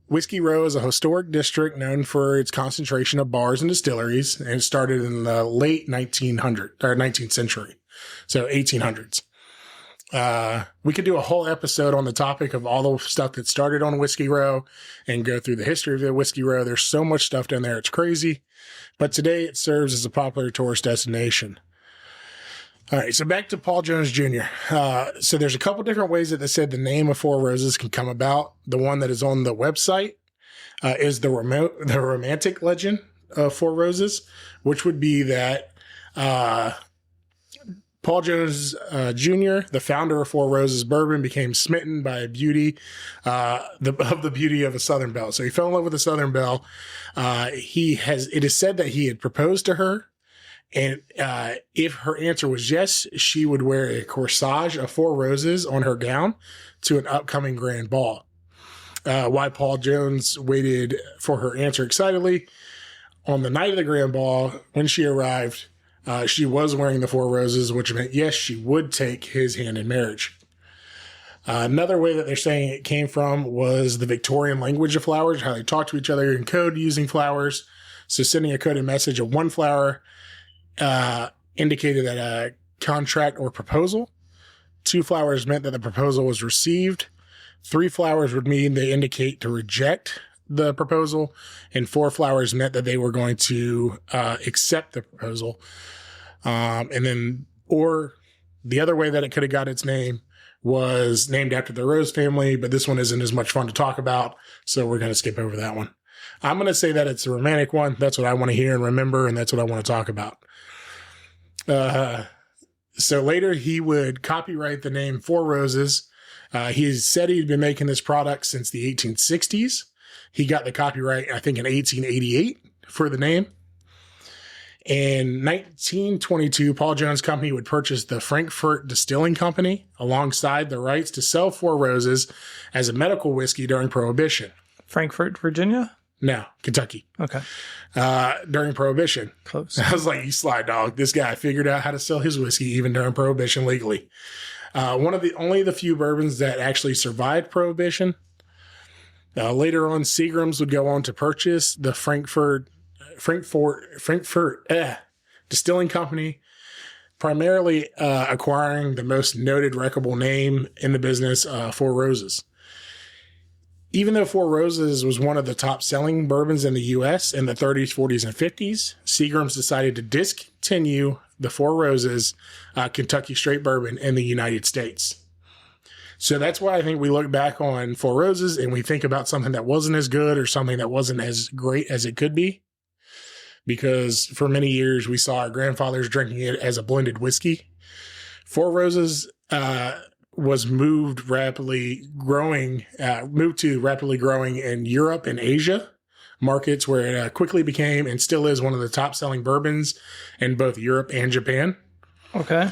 Whiskey Row is a historic district known for its concentration of bars and distilleries, and it started in the late 19th century, so 1800s. We could do a whole episode on the topic of all the stuff that started on Whiskey Row and go through the history of the Whiskey Row. There's so much stuff down there. It's crazy. But today it serves as a popular tourist destination. All right, so back to Paul Jones Jr. So there's a couple different ways that they said the name of Four Roses can come about. The one that is on the website is the romantic legend of Four Roses, which would be that Paul Jones Jr., the founder of Four Roses Bourbon, became smitten by a beauty, the beauty of a Southern Belle. So he fell in love with a Southern Belle. It is said that he had proposed to her. And if her answer was yes, she would wear a corsage of Four Roses on her gown to an upcoming grand ball. While Paul Jones waited for her answer excitedly, on the night of the grand ball, when she arrived, she was wearing the Four Roses, which meant yes, she would take his hand in marriage. Another way that they're saying it came from was the Victorian language of flowers, how they talk to each other in code using flowers. So sending a coded message of one flower indicated that a contract or proposal. 2 flowers meant that the proposal was received. 3 flowers would mean they indicate to reject the proposal. And 4 flowers meant that they were going to accept the proposal. And then, or the other way that it could have got its name was named after the Rose family, but this one isn't as much fun to talk about. So we're going to skip over that one. I'm going to say that it's a romantic one. That's what I want to hear and remember. And that's what I want to talk about. So later he would copyright the name Four Roses. He said he'd been making this product since the 1860s. He got the copyright, I think, in 1888 for the name. In 1922, Paul Jones Company would purchase the Frankfurt Distilling Company alongside the rights to sell Four Roses as a medical whiskey during Prohibition. Frankfurt, Virginia? No, Kentucky. Okay. During Prohibition. Close. I was like, you sly dog. This guy figured out how to sell his whiskey even during Prohibition legally. One of the few bourbons that actually survived Prohibition. Later on, Seagram's would go on to purchase the Frankfurt Distilling Company, primarily acquiring the most noted reputable name in the business, Four Roses. Even though Four Roses was one of the top selling bourbons in the U.S. in the 30s, 40s, and 50s, Seagram's decided to discontinue the Four Roses Kentucky Straight Bourbon in the United States. So that's why I think we look back on Four Roses and we think about something that wasn't as good or something that wasn't as great as it could be. Because for many years we saw our grandfathers drinking it as a blended whiskey. Four Roses was moved to rapidly growing in Europe and Asia markets, where it quickly became and still is one of the top selling bourbons in both Europe and Japan. Okay.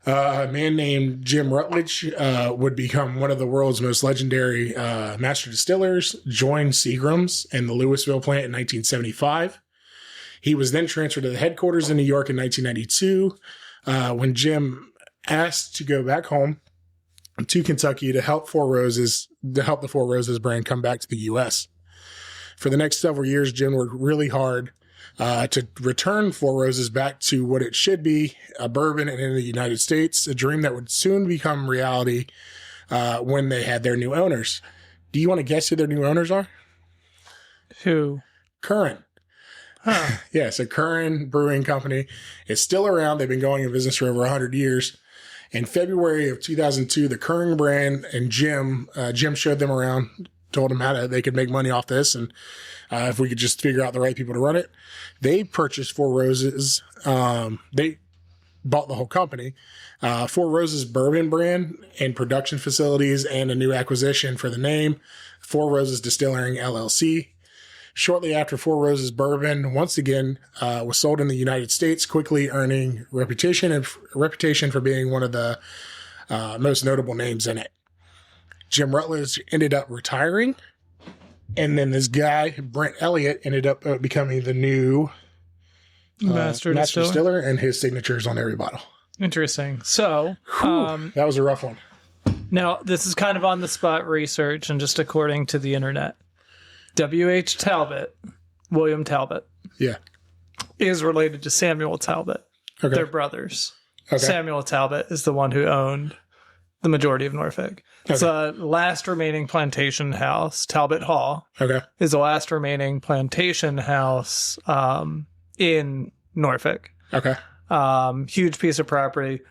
A man named Jim Rutledge would become one of the world's most legendary master distillers, joined Seagram's in the Louisville plant in 1975. He was then transferred to the headquarters in New York in 1992 when Jim asked to go back home to Kentucky to help the Four Roses brand come back to the U.S. For the next several years, Jim worked really hard to return Four Roses back to what it should be, a bourbon and in the United States, a dream that would soon become reality when they had their new owners. Do you want to guess who their new owners are? Who? Curran. Huh. Yeah, so Curran Brewing Company is still around. They've been going in business for over 100 years. In February of 2002, the Curran brand and Jim showed them around, told them how they could make money off this, and if we could just figure out the right people to run it. They purchased Four Roses. They bought the whole company. Four Roses Bourbon brand and production facilities, and a new acquisition for the name, Four Roses Distilling LLC. Shortly after, Four Roses Bourbon once again was sold in the United States, quickly earning reputation for being one of the most notable names in it. Jim Rutledge ended up retiring, and then this guy, Brent Elliott, ended up becoming the new master distiller, and his signature is on every bottle. Interesting. So, that was a rough one. Now, this is kind of on the spot research, and just according to the internet. W.H. Talbot, William Talbot, is related to Samuel Talbot. Okay. They're brothers. Okay. Samuel Talbot is the one who owned the majority of Norfolk. Okay. It's the last remaining plantation house. Talbot Hall is the last remaining plantation house in Norfolk. Okay. Huge piece of property.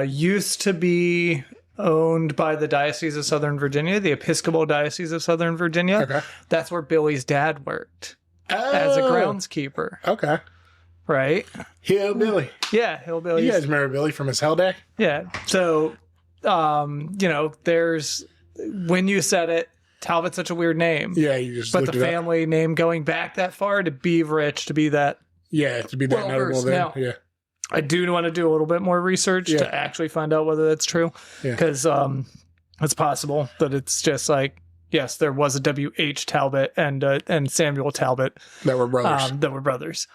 Used to be owned by the Diocese of Southern Virginia, the Episcopal Diocese of Southern Virginia. Okay. That's where Billy's dad worked as a groundskeeper. Okay. Right? Hillbilly. Yeah, Hillbilly. You guys remember Billy from his Hell Day? Yeah. So, there's, when you said it, Talbot's such a weird name. Yeah, you just but the family name going back that far to be rich, to be that. Yeah, to be that notable then. Now, yeah. I do want to do a little bit more research to actually find out whether that's true. Because it's possible that it's just like, yes, there was a W.H. Talbot and Samuel Talbot. That were brothers.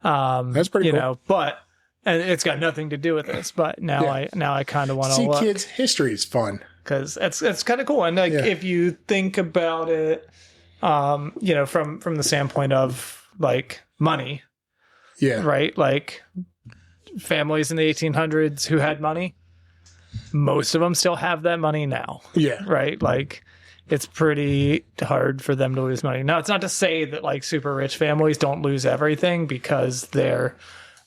That's pretty cool. But, and it's got nothing to do with this, but now I kind of want to look. Kids' history is fun. Because it's kind of cool. And if you think about it, from the standpoint of like money. Yeah. Right? Like, families in the 1800s who had money, most of them still have that money now. Yeah. Right? Like, it's pretty hard for them to lose money. Now, it's not to say that like super rich families don't lose everything, because they're,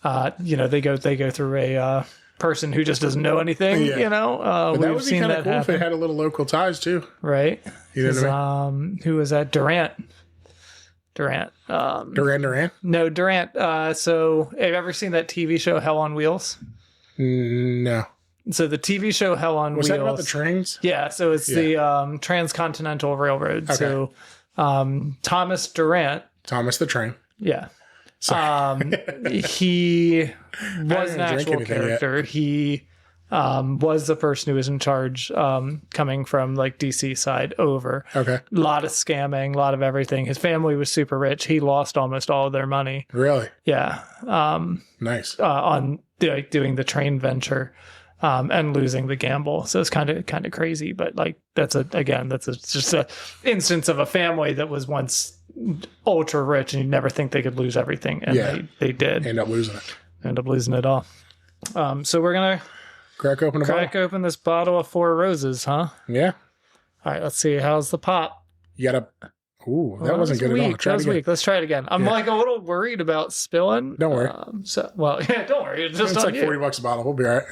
they go through a person who just doesn't know anything. Yeah. But that would be kind of cool if it had a little local ties too. Right. You know what I mean? Who was that? Durant. Durant. Duran? No, Durant. So have you ever seen that TV show Hell on Wheels? No. So the TV show Hell on Was Wheels. that about the trains? Yeah, so it's the Transcontinental Railroad. Okay. So Thomas Durant. Thomas the Train. Yeah. Sorry. He was didn't an drink actual anything character. He was the person who was in charge coming from like DC side over. Okay. A lot of scamming, a lot of everything. His family was super rich. He lost almost all of their money. Really? Yeah. Nice. On doing the train venture. And losing the gamble, so it's kind of crazy. But like that's just a instance of a family that was once ultra rich, and you'd never think they could lose everything, and they did End up losing it all. So we're gonna Crack open open this bottle of Four Roses, huh? Yeah. All right, let's see. How's the pop? You gotta. Ooh, that wasn't good at all. That was weak. Let's try it again. I'm like a little worried about spilling. Don't worry. Don't worry. It's just It's on like you. $40 a bottle. We'll be all right.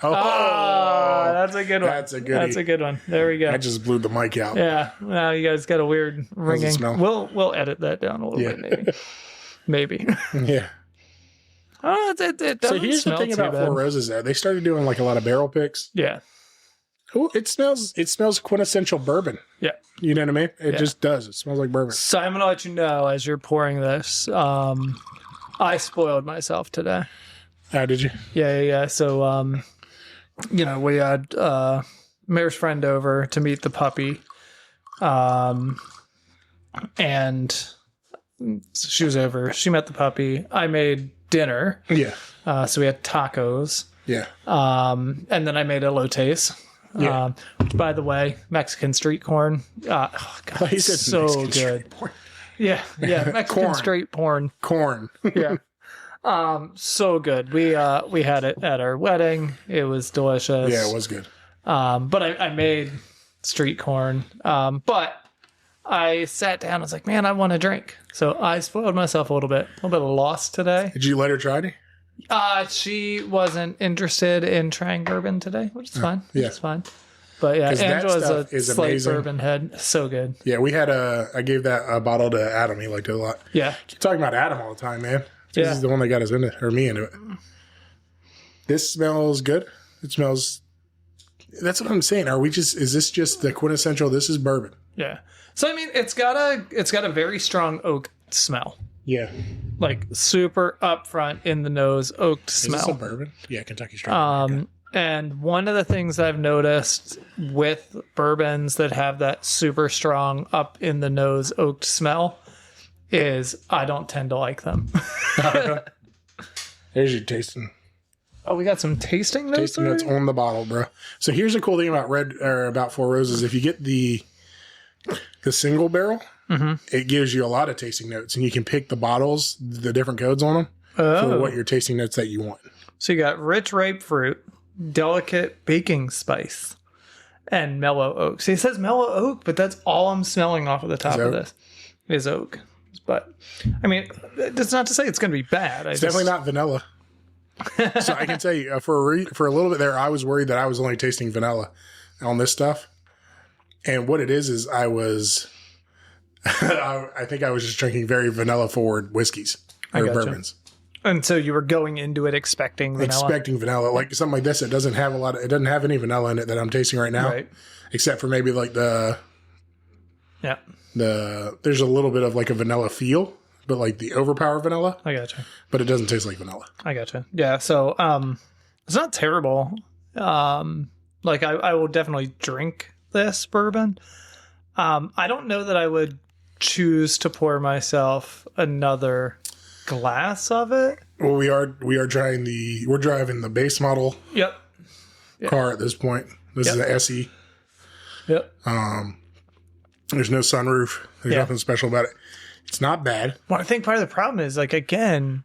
Oh, that's a good one. That's a goodie. That's a good one. There we go. I just blew the mic out. Yeah. Now you guys got a weird ringing. smell? We'll edit that down a little bit, maybe. Yeah. Oh, it doesn't So here's the smell thing too about bad. Four Roses. Though they started doing like a lot of barrel picks. Yeah. Ooh, it smells quintessential bourbon. Yeah. You know what I mean? It just does. It smells like bourbon. So I'm gonna let you know as you're pouring this. I spoiled myself today. Oh, did you? Yeah. So we had Mayor's friend over to meet the puppy. And she was over. She met the puppy. I made dinner. Yeah. So we had tacos. Yeah. And then I made elotes. Yeah. Which, by the way, Mexican street corn. God, He it's said so Mexican good. street porn. Yeah, Mexican Corn. street porn. Corn. Yeah. So good. We had it at our wedding. It was delicious. Yeah, it was good. But I made street corn. But I sat down. I was like, man, I want a drink. So I spoiled myself a little bit of loss today. Did you let her try it? She wasn't interested in trying bourbon today, which is fine. yeah. It's fine. But yeah, 'Cause that Angela's stuff a is slight amazing. bourbon head. So good. Yeah, we had I gave that a bottle to Adam. He liked it a lot. Yeah. Keep talking about Adam all the time, man. Yeah. This is the one that got us into it, or me into it. This smells good. It smells. That's what I'm saying. Is this just the quintessential? This is bourbon. Yeah. So I mean, it's got a very strong oak smell. Yeah. Like super upfront in the nose oaked Is this a smell. bourbon? Yeah, Kentucky Strong. And one of the things I've noticed with bourbons that have that super strong up in the nose oaked smell is I don't tend to like them. There's your tasting. Oh, we got some tasting notes. Tasting notes on the bottle, bro. So here's the cool thing about about Four Roses. If you get the single barrel, it gives you a lot of tasting notes, and you can pick the bottles, the different codes on them for what your tasting notes that you want. So you got rich ripe fruit, delicate baking spice, and mellow oak. See, it says mellow oak, but that's all I'm smelling off of the top of this is oak. But I mean, that's not to say it's going to be bad. It's definitely not vanilla. So I can tell you, for a little bit there, I was worried that I was only tasting vanilla on this stuff. And what it is I was, I think I was just drinking very vanilla forward whiskeys or bourbons. And so you were going into it expecting vanilla. Expecting vanilla, like something like this. It doesn't have it doesn't have any vanilla in it that I'm tasting right now, Right. except for maybe like there's a little bit of like a vanilla feel, but like the overpowered vanilla, I gotcha. but it doesn't taste like vanilla. I gotcha. Yeah. So, it's not terrible. Like I will definitely drink this bourbon. I don't know that I would choose to pour myself another glass of it. Well, we're driving the base model Yep. car at this point. This is the SE. Yep. There's no sunroof. There's nothing special about it. It's not bad. Well, I think part of the problem is like, again,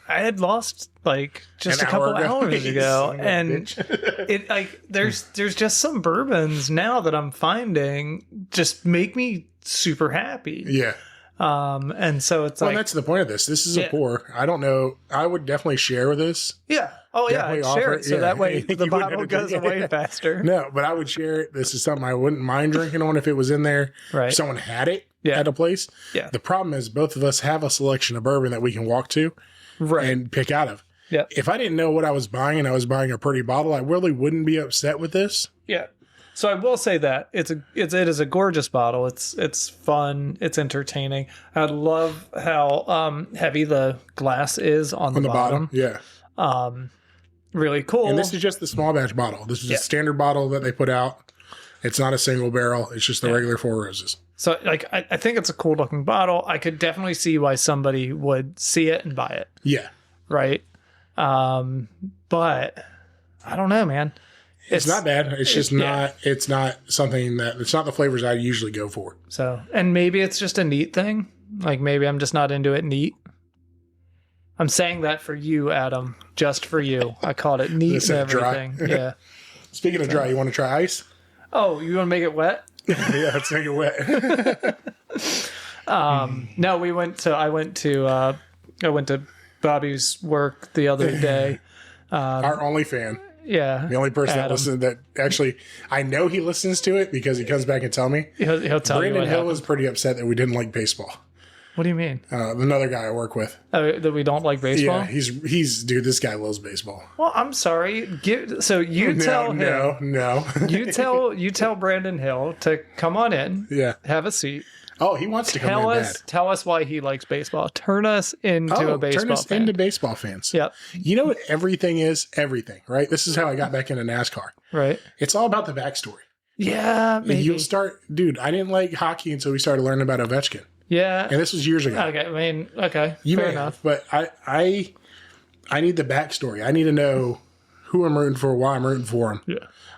I had lost like just An a couple hour ago. hours ago, Son of a and bitch. it like there's just some bourbons now that I'm finding just make me super happy. Yeah. And so it's Well, like, that's the point of this. This is a pour. I don't know. I would definitely share with this. yeah, oh yeah, Definitely I'd share offer it it. so Yeah. that way You the wouldn't bottle have to goes drink away it. faster. No, but I would share it. This is something I wouldn't mind drinking on if it was in there. Right. If someone had it, at a place. Yeah. The problem is both of us have a selection of bourbon that we can walk to and pick out of. Yeah. If I didn't know what I was buying and I was buying a pretty bottle, I really wouldn't be upset with this. Yeah. So I will say that it is a gorgeous bottle. It's fun. It's entertaining. I love how heavy the glass is on the bottom. Yeah. Really cool. And this is just the small batch bottle. This is a standard bottle that they put out. It's not a single barrel. It's just the regular Four Roses. So like I think it's a cool looking bottle. I could definitely see why somebody would see it and buy it. Yeah. Right. But I don't know, man. It's not bad. It's just not, it's not something that, it's not the flavors I usually go for. So, and maybe it's just a neat thing. Like maybe I'm just not into it neat. I'm saying that for you, Adam, just for you. I called it neat and everything. Dry. Yeah. Speaking of dry, you want to try ice? Oh, you want to make it wet? Yeah, let's make it wet. No, I went to Bobby's work the other day. Our only fan. Yeah. The only person that listens, that actually, I know he listens to it because he comes back and tell me. He'll tell Brandon you. Hill was pretty upset that we didn't like baseball. What do you mean? Another guy I work with. That we don't like baseball? Yeah, he's dude, this guy loves baseball. Well, I'm sorry. Tell him. No. you tell Brandon Hill to come on in. Yeah. Have a seat. Oh, he wants to come in bad. Tell us why he likes baseball. Turn us into a baseball turn us fan. into baseball fans. Yep. You know what everything is? Everything, right? This is how I got back into NASCAR. Right. It's all about the backstory. Yeah, maybe. You'll start, dude, I didn't like hockey until we started learning about Ovechkin. Yeah. And this was years ago. Okay, I mean, okay. You fair may enough. have, but I need the backstory. I need to know who I'm rooting for, why I'm rooting for him. Yeah.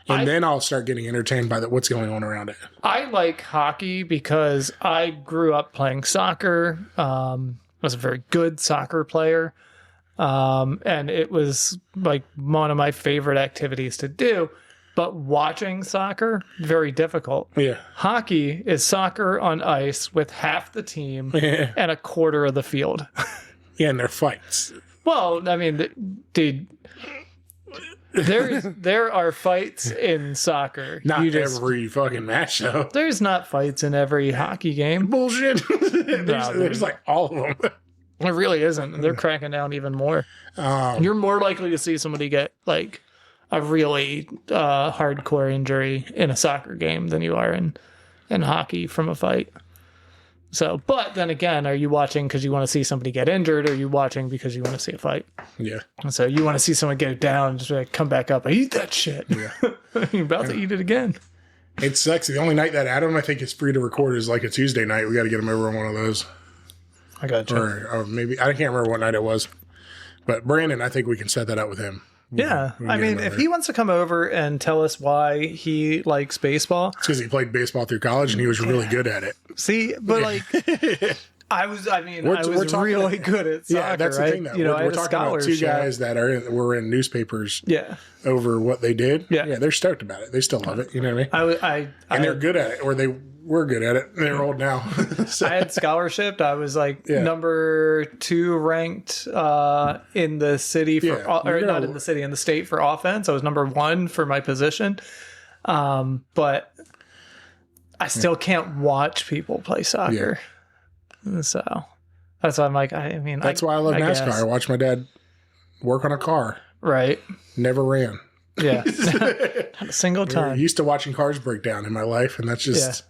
And then I'll start getting entertained by what's going on around it. I like hockey because I grew up playing soccer. I was a very good soccer player. And it was like one of my favorite activities to do. But watching soccer, very difficult. Yeah. Hockey is soccer on ice with half the team and a quarter of the field. Yeah, and they're fights. Well, I mean, dude, there are fights in soccer. Not every fucking match, though. There's not fights in every hockey game. Bullshit. there's like all of them. It really isn't. They're cracking down even more. You're more likely to see somebody get like a really hardcore injury in a soccer game than you are in hockey from a fight. So, but then again, are you watching because you want to see somebody get injured, or are you watching because you want to see a fight? Yeah. And so you want to see someone get down and just like come back up. I eat that shit. Yeah. You're about to eat it again. It sucks. The only night that Adam, I think, is free to record is like a Tuesday night. We got to get him over on one of those. I got you. Or maybe, I can't remember what night it was. But Brandon, I think we can set that up with him. Yeah. I mean, if he wants to come over and tell us why he likes baseball. It's because he played baseball through college and he was really good at it. See, but like, I was really good at soccer. Yeah, that's the thing, though. We're talking about two guys that were in newspapers over what they did. Yeah, they're stoked about it. They still love it. You know what I mean? And they're good at it, or they were good at it. They're old now. I had scholarship. I was like number 2 ranked in the city not in the city, in the state for offense. I was number 1 for my position. But I still can't watch people play soccer. So that's why I'm like, that's why I love NASCAR. Guess. I watched my dad work on a car. Right. Never ran. Yeah. Not a single time. I'm used to watching cars break down in my life, and that's just...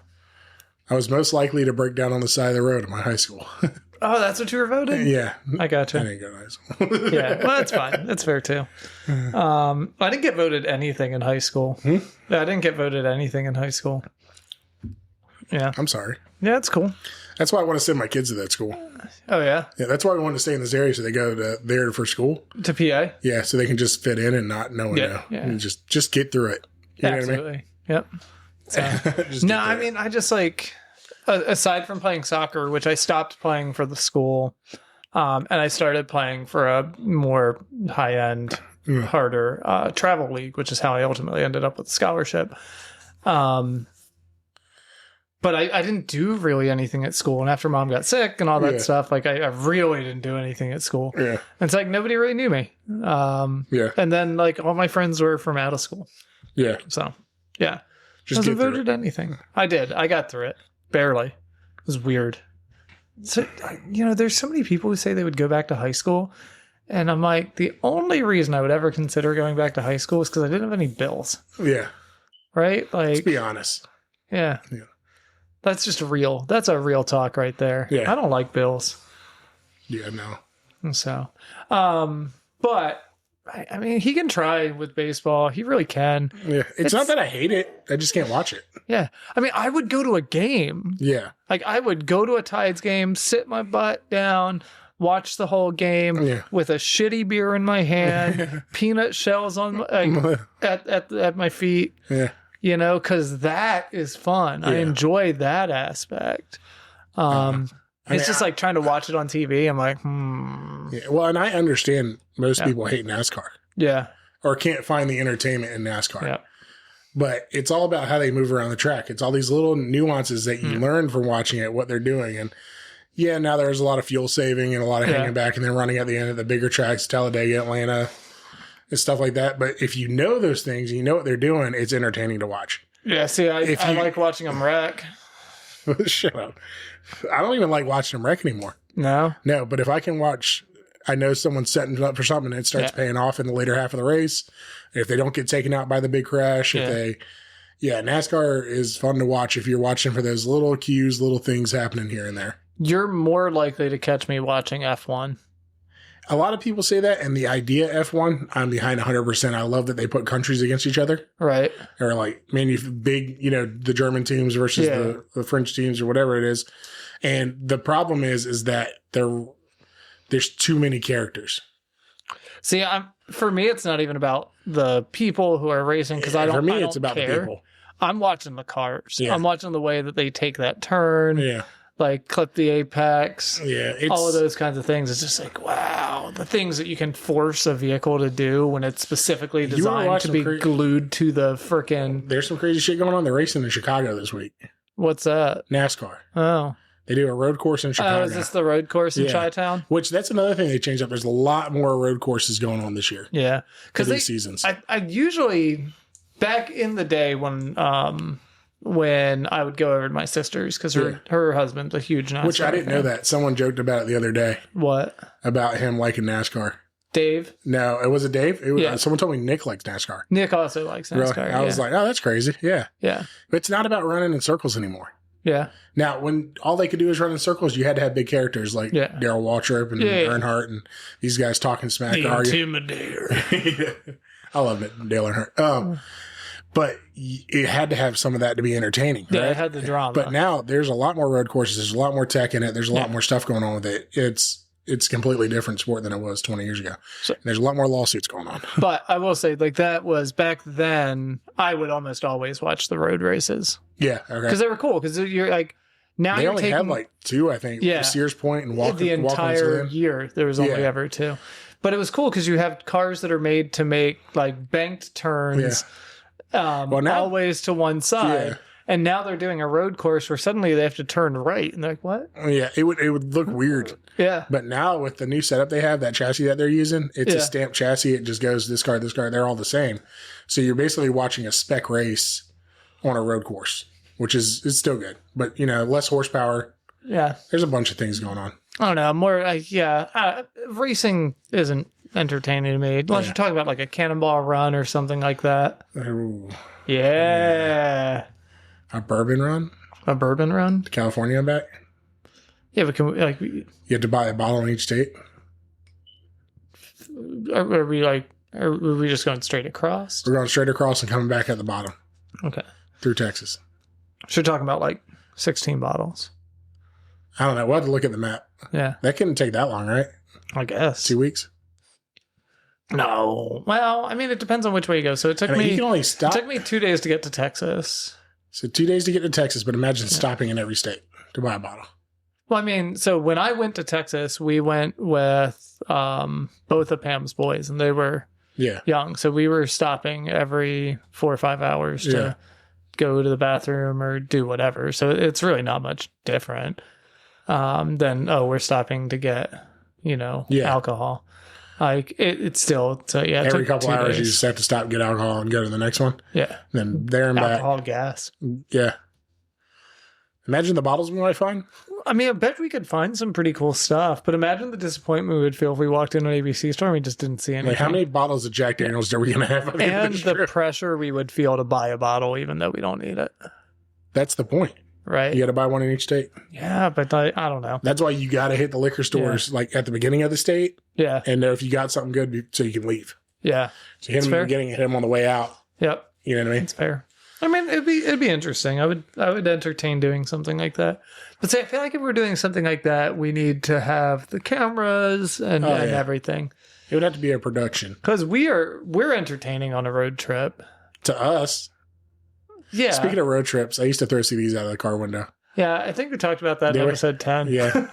I was most likely to break down on the side of the road in my high school. Oh, that's what you were voting? Yeah. I got you. I didn't go to high school. Yeah, well, that's fine. That's fair, too. I didn't get voted anything in high school. I didn't get voted anything in high school. Yeah. I'm sorry. Yeah, it's cool. That's why I want to send my kids to that school. Oh, yeah? Yeah, that's why we want to stay in this area, so they go there for school. To PA? Yeah, so they can just fit in and not know. Yeah. And just get through it. You Absolutely. Know what I mean? Yep. So, no, I mean, I just like, aside from playing soccer, which I stopped playing for the school, and I started playing for a more high-end, harder travel league, which is how I ultimately ended up with the scholarship. But I didn't do really anything at school. And after mom got sick and all that stuff, like I really didn't do anything at school. Yeah. And it's like nobody really knew me. And then like all my friends were from out of school. Yeah. So, yeah. Just I wasn't voted anything. I did. I got through it. Barely. was weird. So, there's so many people who say they would go back to high school. And I'm like, the only reason I would ever consider going back to high school is because I didn't have any bills. Yeah. Right? Like, Let's be honest. Yeah. Yeah. That's a real talk right there. Yeah. I don't like bills. Yeah, no. So, but I mean, he can try with baseball. He really can. Yeah. It's not that I hate it. I just can't watch it. Yeah. I mean, I would go to a game. Yeah. Like, I would go to a Tides game, sit my butt down, watch the whole game with a shitty beer in my hand, peanut shells on at my feet. Yeah. Because that is fun. Yeah. I enjoy that aspect. It's just like trying to watch it on TV. I'm like, Yeah, well, and I understand most people hate NASCAR. Yeah. Or can't find the entertainment in NASCAR. Yeah. But it's all about how they move around the track. It's all these little nuances that you learn from watching it, what they're doing. And now there's a lot of fuel saving and a lot of hanging back and then running at the end of the bigger tracks, Talladega, Atlanta, and stuff like that. But if you know those things, you know what they're doing, it's entertaining to watch. Yeah, see, I like watching them wreck. Shut up. I don't even like watching them wreck anymore. No? No, but if I can watch, I know someone's setting up for something and it starts paying off in the later half of the race. If they don't get taken out by the big crash, NASCAR is fun to watch if you're watching for those little cues, little things happening here and there. You're more likely to catch me watching F1. A lot of people say that, and the idea F1, I'm behind 100%. I love that they put countries against each other. Right. Or like, big, the German teams versus the French teams or whatever it is. And the problem is that there's too many characters. See, for me, it's not even about the people who are racing because For me, it's about the people. I'm watching the cars. Yeah. I'm watching the way that they take that turn. Yeah. Like clip the apex. Yeah. All of those kinds of things. It's just like, wow. The things that you can force a vehicle to do when it's specifically designed to be glued to the frickin'. There's some crazy shit going on. They're racing in Chicago this week. What's that? NASCAR. Oh. They do a road course in Chicago. Oh, is this the road course in Chi-Town? Which, that's another thing they changed up. There's a lot more road courses going on this year. Yeah. Because these seasons. I usually, back in the day when I would go over to my sister's, because her husband's a huge NASCAR Which I didn't know that. Someone joked about it the other day. What? About him liking NASCAR. Dave? No, it wasn't Dave. Someone told me Nick likes NASCAR. Nick also likes NASCAR. Really? I was like, oh, that's crazy. Yeah. Yeah. But it's not about running in circles anymore. Yeah. Now, when all they could do is run in circles, you had to have big characters like Darrell Waltrip and Earnhardt and these guys talking smack. The Intimidator. I love it, Dale Earnhardt. But it had to have some of that to be entertaining. Yeah, right? it had the drama. But now there's a lot more road courses. There's a lot more tech in it. There's a lot more stuff going on with it. It's a completely different sport than it was 20 years ago. So, there's a lot more lawsuits going on. But I will say, like, that was back then, I would almost always watch the road races. Yeah, okay. Because they were cool. Because you're like, now they you're only taking, had like two, I think. Yeah. Sears Point and Walker. The entire year, there was only ever two. But it was cool because you have cars that are made to make like banked turns always to one side. Yeah. And now they're doing a road course where suddenly they have to turn right. And they're like, what? Yeah, it would look weird. Yeah. But now with the new setup they have, that chassis that they're using, it's a stamped chassis. It just goes this car, this car. They're all the same. So you're basically watching a spec race on a road course, which is still good. But, less horsepower. Yeah. There's a bunch of things going on. I don't know. More like, racing isn't entertaining to me. Unless you're talking about like a cannonball run or something like that. Ooh. Yeah. A bourbon run? A bourbon run? To California and back? Yeah, but can we, like... You have to buy a bottle in each state? Are we just going straight across? We're going straight across and coming back at the bottom. Okay. Through Texas. So you're talking about like 16 bottles. I don't know. We'll have to look at the map. Yeah. That couldn't take that long, right? I guess. 2 weeks? No. Well, I mean, it depends on which way you go. So it took me... You can only stop. It took me 2 days to get to Texas. So 2 days to get to Texas, but imagine stopping in every state to buy a bottle. Well, I mean, so when I went to Texas, we went with both of Pam's boys, and they were young. So we were stopping every 4 or 5 hours to go to the bathroom or do whatever. So it's really not much different than, we're stopping to get, alcohol. Like it's still, so yeah. Every couple hours, you just have to stop and get alcohol and go to the next one. Yeah. Then there and back. Alcohol, gas. Yeah. Imagine the bottles we might find. I mean, I bet we could find some pretty cool stuff, but imagine the disappointment we would feel if we walked into an ABC store and we just didn't see anything. Like, how many bottles of Jack Daniels are we going to have? And the pressure we would feel to buy a bottle, even though we don't need it. That's the point. Right. You got to buy one in each state. Yeah, but I don't know. That's why you got to hit the liquor stores like at the beginning of the state. Yeah. And if you got something good, so you can leave. Yeah. So hit them in the beginning, hit them on the way out. Yep. You know what I mean? It's fair. I mean, it'd be interesting. I would entertain doing something like that. But say, I feel like if we're doing something like that, we need to have the cameras and everything. It would have to be a production. Because we're entertaining on a road trip. To us. Yeah. Speaking of road trips, I used to throw CDs out of the car window. Yeah, I think we talked about that in episode 10. Yeah.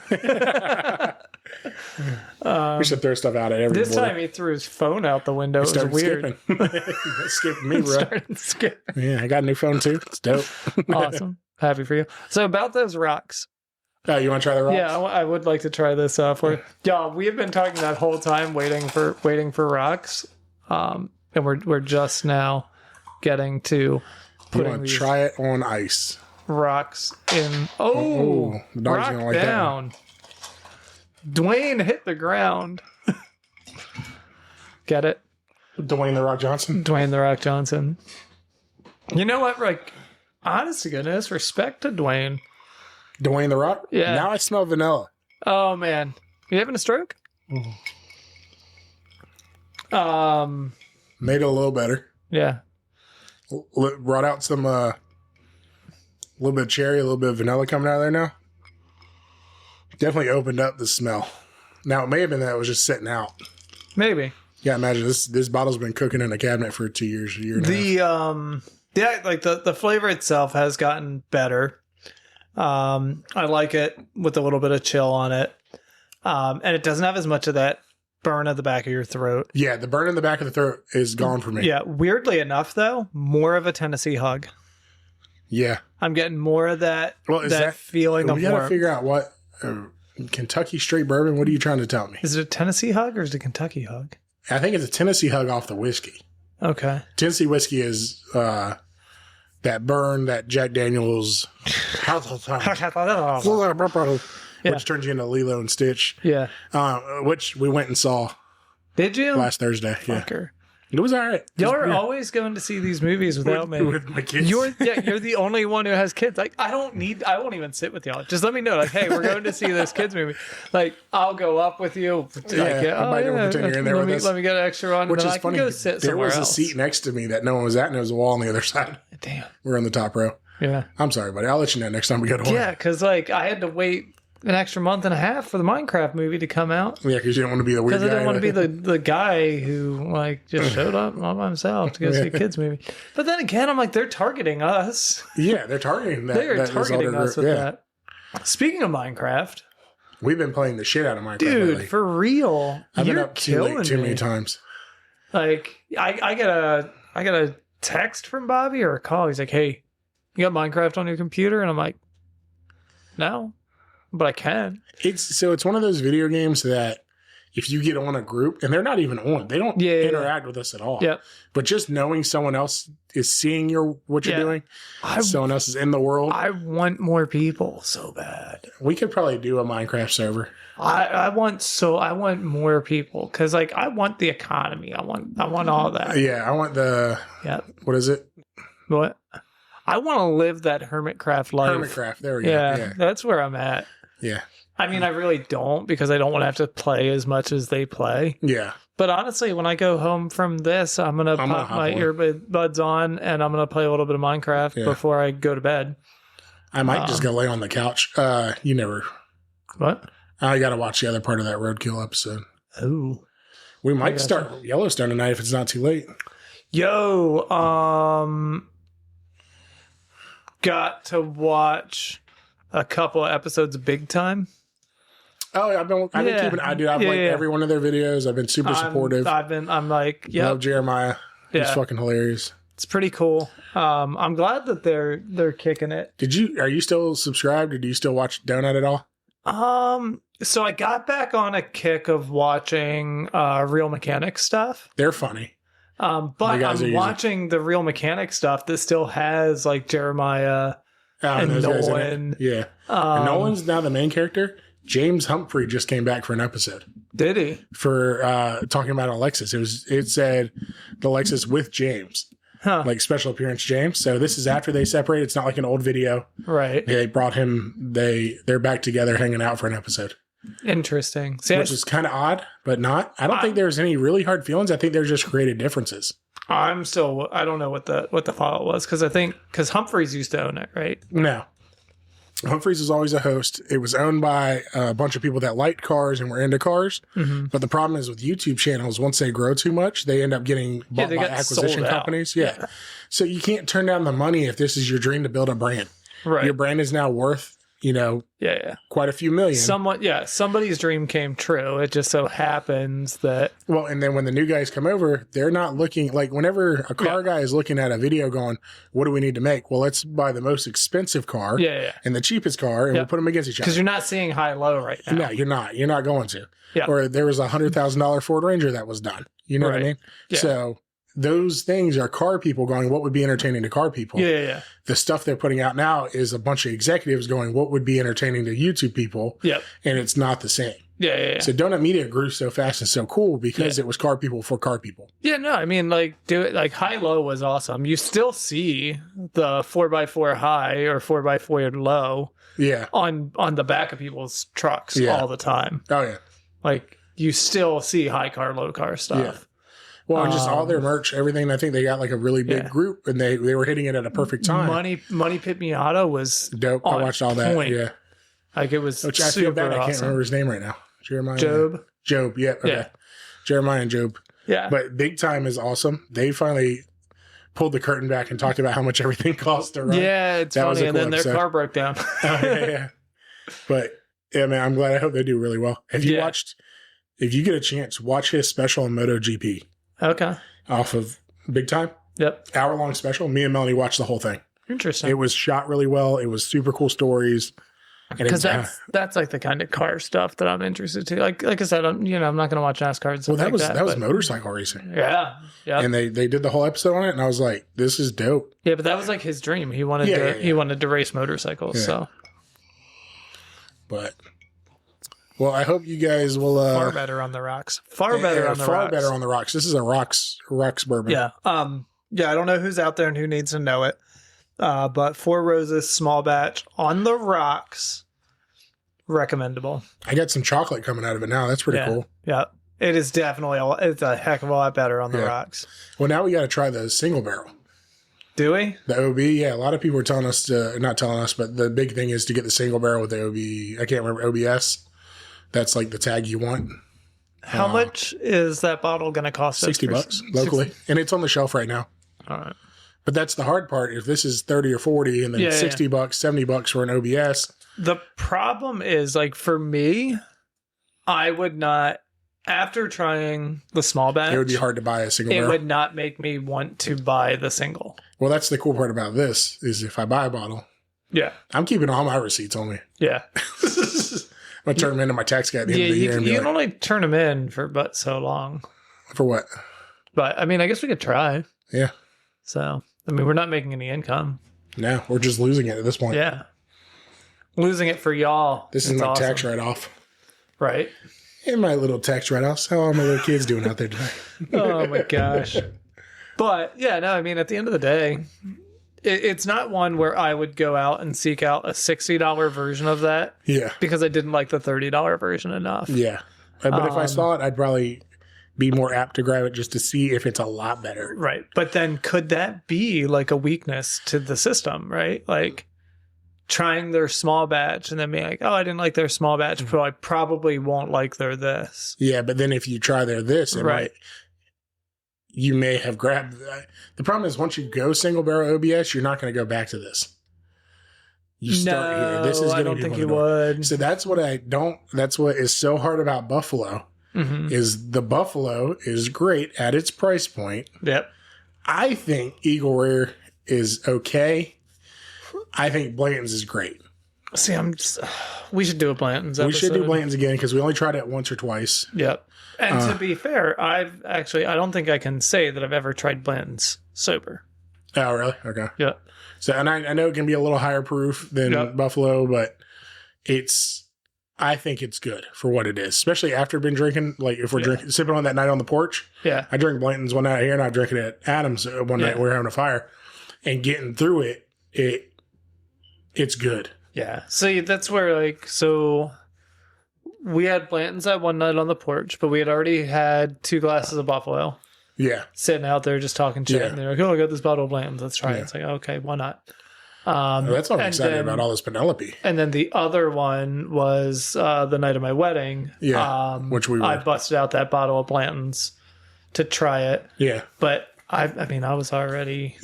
We should throw stuff out at every This time he threw his phone out the window. It was weird. Skipping me, bro. Yeah, I got a new phone too. It's dope. Awesome. Happy for you. So about those rocks. Oh, you want to try the rocks? Yeah, I would like to try this for y'all. We have been talking that whole time waiting for rocks. And we're just now getting to putting you want to try it on ice. Rocks in the dog's rock gonna like down. Dwayne hit the ground. Get it? Dwayne the Rock Johnson. Dwayne the Rock Johnson. You know what? Like, honest to goodness, respect to Dwayne. Dwayne the Rock. Yeah. Now I smell vanilla. Oh man, you having a stroke? Made it a little better. Yeah. Brought out some a little bit of cherry, a little bit of vanilla coming out of there now. Definitely opened up the smell. Now, it may have been that it was just sitting out. Maybe. Yeah, imagine this bottle's been cooking in a cabinet for 2 years, a year and a half. Like the flavor itself has gotten better. I like it with a little bit of chill on it. And it doesn't have as much of that burn at the back of your throat. Yeah, the burn in the back of the throat is gone for me. Yeah, weirdly enough, though, more of a Tennessee hug. Yeah. I'm getting more of that, that feeling of warmth. We got to figure out what... Kentucky straight bourbon? What are you trying to tell me? Is it a Tennessee hug or is it a Kentucky hug? I think it's a Tennessee hug off the whiskey. Okay. Tennessee whiskey is that burn, that Jack Daniels... which turns you into Lilo and Stitch. Yeah. Which we went and saw. Did you? Last Thursday. Fucker. Yeah. It was all right. Y'all are always going to see these movies without me. With my kids. You're the only one who has kids. Like, I won't even sit with y'all. Just let me know. Like, hey, we're going to see this kids movie. Like, I'll go up with you. I might pretend you're in there with us. Let me get an extra on. Which and is I funny. Can go sit there was else. a seat next to me that no one was at, and there was a wall on the other side. Damn. We're on the top row. Yeah. I'm sorry, buddy. I'll let you know next time we go to one. Yeah, because like I had to wait an extra month and a half for the Minecraft movie to come out. Yeah, because you didn't want to be the weird guy. Because I didn't want to be the guy who like just showed up all by himself to go see a kids movie. But then again, I'm like, they're targeting us. Yeah, they're targeting that. They are targeting us with that. Speaking of Minecraft, we've been playing the shit out of Minecraft. Dude, lately. for real. I've been up too late too many times. Like I got a text from Bobby or a call. He's like, "Hey, you got Minecraft on your computer?" And I'm like, "No, but I can." It's one of those video games that if you get on a group, and they're not even on, they don't interact with us at all. Yep. But just knowing someone else is seeing what you're doing, someone else is in the world. I want more people so bad. We could probably do a Minecraft server. I want more people because like I want the economy. I want all that. Yeah, I want the. Yeah. What is it? What? I want to live that hermitcraft life. Hermitcraft. There we go. Yeah, that's where I'm at. Yeah. I mean, I really don't because I don't want to have to play as much as they play. Yeah. But honestly, when I go home from this, I'm going to pop my earbuds on and I'm going to play a little bit of Minecraft before I go to bed. I might just go lay on the couch. You never. What? I got to watch the other part of that Roadkill episode. Oh. We might start Yellowstone tonight if it's not too late. Yo, got to watch a couple of episodes of Big Time. Oh, I've been keeping. I've liked every one of their videos. I've been super supportive. I'm like, yeah. Love Jeremiah. He's fucking hilarious. It's pretty cool. I'm glad that they're kicking it. Are you still subscribed, or do you still watch Donut at all? So I got back on a kick of watching Real Mechanics stuff. They're funny. But I'm watching the Real Mechanics stuff that still has like Jeremiah and those guys in it. Nolan. Yeah. And Nolan's now the main character. James Humphrey just came back for an episode Did he? for talking about Alexis. It said the Alexis with James, like special appearance James. So this is after they separated. It's not like an old video. Right. They brought him. They're back together hanging out for an episode. Interesting. See, Which is kind of odd, but not. I don't think there's any really hard feelings. I think there's just creative differences. I don't know what the file was because Humphreys used to own it, right? No. Humphreys was always a host. It was owned by a bunch of people that liked cars and were into cars. Mm-hmm. But the problem is with YouTube channels, once they grow too much, they end up getting bought by acquisition companies. Yeah. So you can't turn down the money if this is your dream to build a brand. Right. Your brand is now worth, quite a few million. Somebody's dream came true. It just so happens that. Well, and then when the new guys come over, they're not looking like whenever a car guy is looking at a video going, what do we need to make? Well, let's buy the most expensive car and the cheapest car and we'll put them against each other. Because you're not seeing high-low right now. No, you're not. You're not going to. Yeah. Or there was a $100,000 Ford Ranger that was done. You know what I mean? Yeah. So those things are car people going, what would be entertaining to car people? Yeah. The stuff they're putting out now is a bunch of executives going, what would be entertaining to YouTube people? Yep. And it's not the same. Yeah. So Donut Media grew so fast and so cool because it was car people for car people. Yeah, no, I mean, high-low was awesome. You still see the 4x4 high or 4x4 low on the back of people's trucks all the time. Oh, yeah. Like, you still see high car, low car stuff. Yeah. Well, and just all their merch, everything. I think they got like a really big group, and they were hitting it at a perfect time. Money Pit Miata was dope. I watched all that. Yeah, like it was. Which I feel bad. I can't remember his name right now. Jeremiah. Job. Yeah. Okay. Yeah. Jeremiah and Job. Yeah. But Big Time is awesome. They finally pulled the curtain back and talked about how much everything costs to run. Yeah, it's funny. And then their car broke down. Yeah. But yeah, man, I'm glad. I hope they do really well. Have you watched? If you get a chance, watch his special on MotoGP. Okay. Off of Big Time. Yep. Hour-long special. Me and Melanie watched the whole thing. Interesting. It was shot really well. It was super cool stories. Because that's like the kind of car stuff that I'm interested to. Like I said, I'm not going to watch NASCAR and stuff that was motorcycle racing. Yeah. And they did the whole episode on it, and I was like, this is dope. Yeah, but that was like his dream. He wanted to race motorcycles. Yeah. So. But. Well, I hope you guys will... far better on the rocks. Far better on the rocks. This is a rocks bourbon. Yeah. I don't know who's out there and who needs to know it. But Four Roses small batch on the rocks. Recommendable. I got some chocolate coming out of it now. That's pretty cool. Yeah. It is definitely it's a heck of a lot better on the rocks. Well, now we got to try the single barrel. Do we? The OB, yeah. A lot of people are telling us not telling us, but the big thing is to get the single barrel with the OB. I can't remember, OBS. That's like the tag you want. How much is that bottle going to cost us? $60 locally. And it's on the shelf right now. All right. But that's the hard part. If this is 30 or 40 and then $60, $70 for an OBS. The problem is, like, for me, I would not, after trying the small batch, it would be hard to buy a single barrel. It would not make me want to buy the single. Well, that's the cool part about this is if I buy a bottle. Yeah. I'm keeping all my receipts on me. Yeah. I'm going to turn them into my tax guy at the end of the year. You can only turn them in for but so long. For what? But, I mean, I guess we could try. Yeah. So, I mean, we're not making any income. No, we're just losing it at this point. Yeah. Losing it for y'all. This is my tax write-off. Right. And my little tax write-offs. How are my little kids doing out there today? Oh, my gosh. But, yeah, no, I mean, at the end of the day... It's not one where I would go out and seek out a $60 version of that. Yeah. Because I didn't like the $30 version enough. Yeah. But if I saw it, I'd probably be more apt to grab it just to see if it's a lot better. Right. But then could that be like a weakness to the system, right? Like trying their small batch and then being like, oh, I didn't like their small batch, but I probably won't like their this. Yeah. But then if you try their this, you may have grabbed that. The problem is once you go single barrel OBS, you're not going to go back to this. You start here. This is I don't think you would. So that's what that's what is so hard about Buffalo is the Buffalo is great at its price point. Yep. I think Eagle Rare is okay. I think Blanton's is great. See, we should do a Blanton's episode. We should do Blanton's again because we only tried it once or twice. Yep. And to be fair, I don't think I can say that I've ever tried Blanton's sober. Oh, really? Okay. Yeah. So, and I know it can be a little higher proof than Buffalo, but I think it's good for what it is, especially after been drinking. Like if we're drinking, sipping on that night on the porch. Yeah. I drink Blanton's one night here and I drink it at Adams one night. We're having a fire and getting through it. It's good. Yeah. So that's where so we had Blanton's that one night on the porch, but we had already had 2 glasses of Buffalo. Yeah. Sitting out there just talking shit. And they're like, oh, I got this bottle of Blanton's. Let's try it. It's like, okay, why not? That's what I'm excited about, all this Penelope. And then the other one was the night of my wedding. Yeah. Which I busted out that bottle of Blanton's to try it. Yeah. But I was already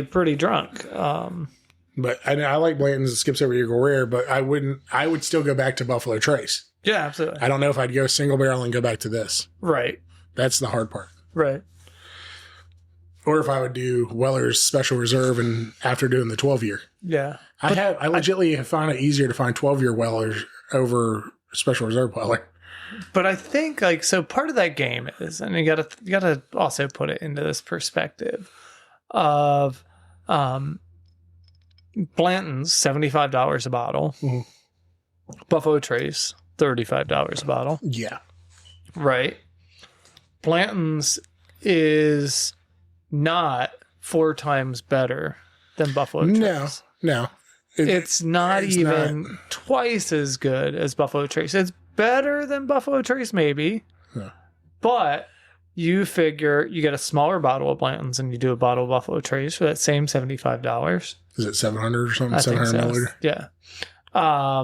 pretty drunk. But I like Blanton's. It skips every year go rare, but I would still go back to Buffalo Trace. Yeah, absolutely. I don't know if I'd go single barrel and go back to this. Right. That's the hard part. Right. Or if I would do Weller's Special Reserve and after doing the 12-year. Yeah. I legitimately have found it easier to find 12-year Weller's over Special Reserve Weller. But I think so part of that game is, and you gotta also put it into this perspective of Blanton's $75 a bottle. Mm-hmm. Buffalo Trace $35 a bottle. Yeah. Right. Blanton's is not 4 times better than Buffalo Trace. No. It's not even twice as good as Buffalo Trace. It's better than Buffalo Trace, maybe. Yeah. But you figure you get a smaller bottle of Blanton's and you do a bottle of Buffalo Trace for that same $75. Is it 700 or something? 700 milliliter? Yeah.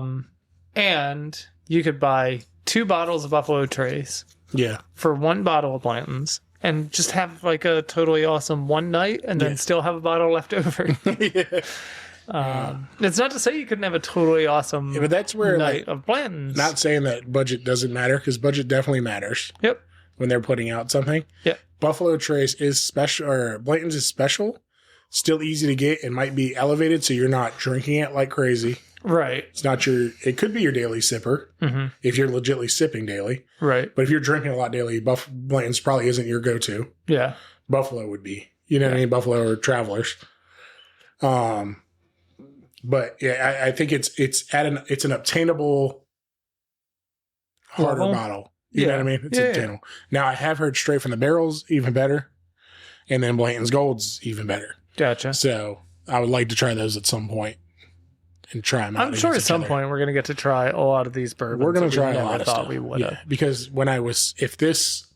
And you could buy 2 bottles of Buffalo Trace. Yeah. For 1 bottle of Blanton's and just have a totally awesome one night and then still have a bottle left over. It's not to say you couldn't have a totally awesome but that's where night of Blanton's. Not saying that budget doesn't matter, because budget definitely matters. Yep. When they're putting out something. Yep. Buffalo Trace is special, or Blanton's is special. Still easy to get and might be elevated, so you're not drinking it like crazy. Right. It's not it could be your daily sipper if you're legitimately sipping daily. Right. But if you're drinking a lot daily, Blanton's probably isn't your go-to. Yeah. Buffalo would be. You know what I mean? Buffalo or Travelers. But yeah, I think it's an obtainable harder bottle. You know what I mean? It's obtainable. Now, I have heard straight from the barrels even better, and then Blanton's Gold's even better. Gotcha. So I would like to try those at some point and try them out. I'm sure at some point we're going to get to try a lot of these bourbons. We're going to try a lot of stuff. We would have. Because if this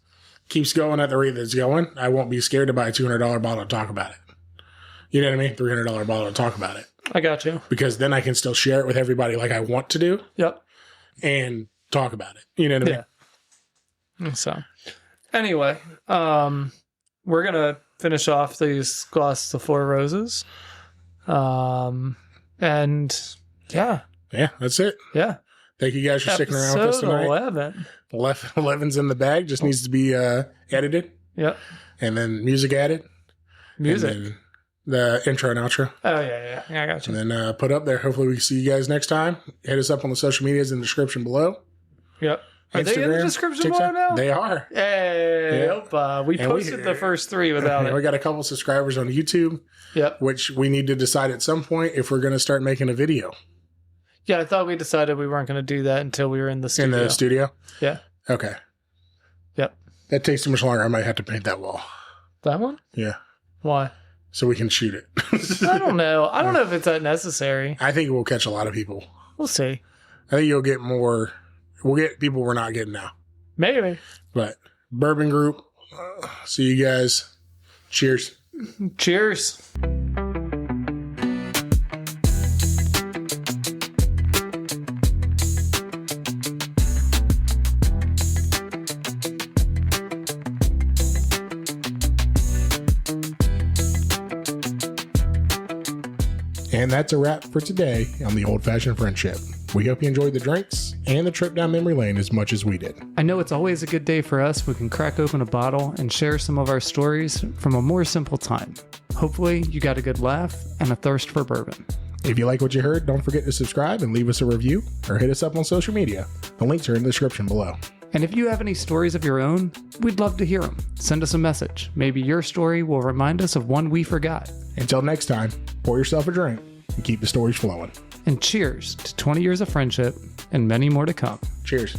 keeps going at the rate that it's going, I won't be scared to buy a $200 bottle to talk about it. You know what I mean? $300 bottle to talk about it. I got you. Because then I can still share it with everybody like I want to do. Yep. And talk about it. You know what I mean? Yeah. So, anyway, we're going to finish off these glasses of Four Roses. And yeah. Yeah, that's it. Yeah. Thank you guys for sticking around with us tonight. 11. 11's in the bag. Just needs to be edited. Yep. And then music added. Music. And then the intro and outro. Oh, yeah. I got you. And then put up there. Hopefully we see you guys next time. Hit us up on the social medias in the description below. Yep. Are Instagram, they in the description TikTok, below now? They are. Hey, yep. We posted the first 3 without it. We got a couple subscribers on YouTube. Yep. Which we need to decide at some point if we're going to start making a video. Yeah, I thought we decided we weren't going to do that until we were in the studio. In the studio? Yeah. Okay. Yep. That takes too much longer. I might have to paint that wall. That one? Yeah. Why? So we can shoot it. I don't know. I don't know if it's that necessary. I think we'll catch a lot of people. We'll see. I think you'll get more. We'll get people we're not getting now. Maybe. But Bourbon Group. See you guys. Cheers. Cheers. And that's a wrap for today on the Old Fashioned Friendship. We hope you enjoyed the drinks and the trip down memory lane as much as we did. I know it's always a good day for us. We can crack open a bottle and share some of our stories from a more simple time. Hopefully you got a good laugh and a thirst for bourbon. If you like what you heard, don't forget to subscribe and leave us a review or hit us up on social media. The links are in the description below. And if you have any stories of your own, we'd love to hear them. Send us a message. Maybe your story will remind us of one we forgot. Until next time, pour yourself a drink and keep the stories flowing. And cheers to 20 years of friendship and many more to come. Cheers.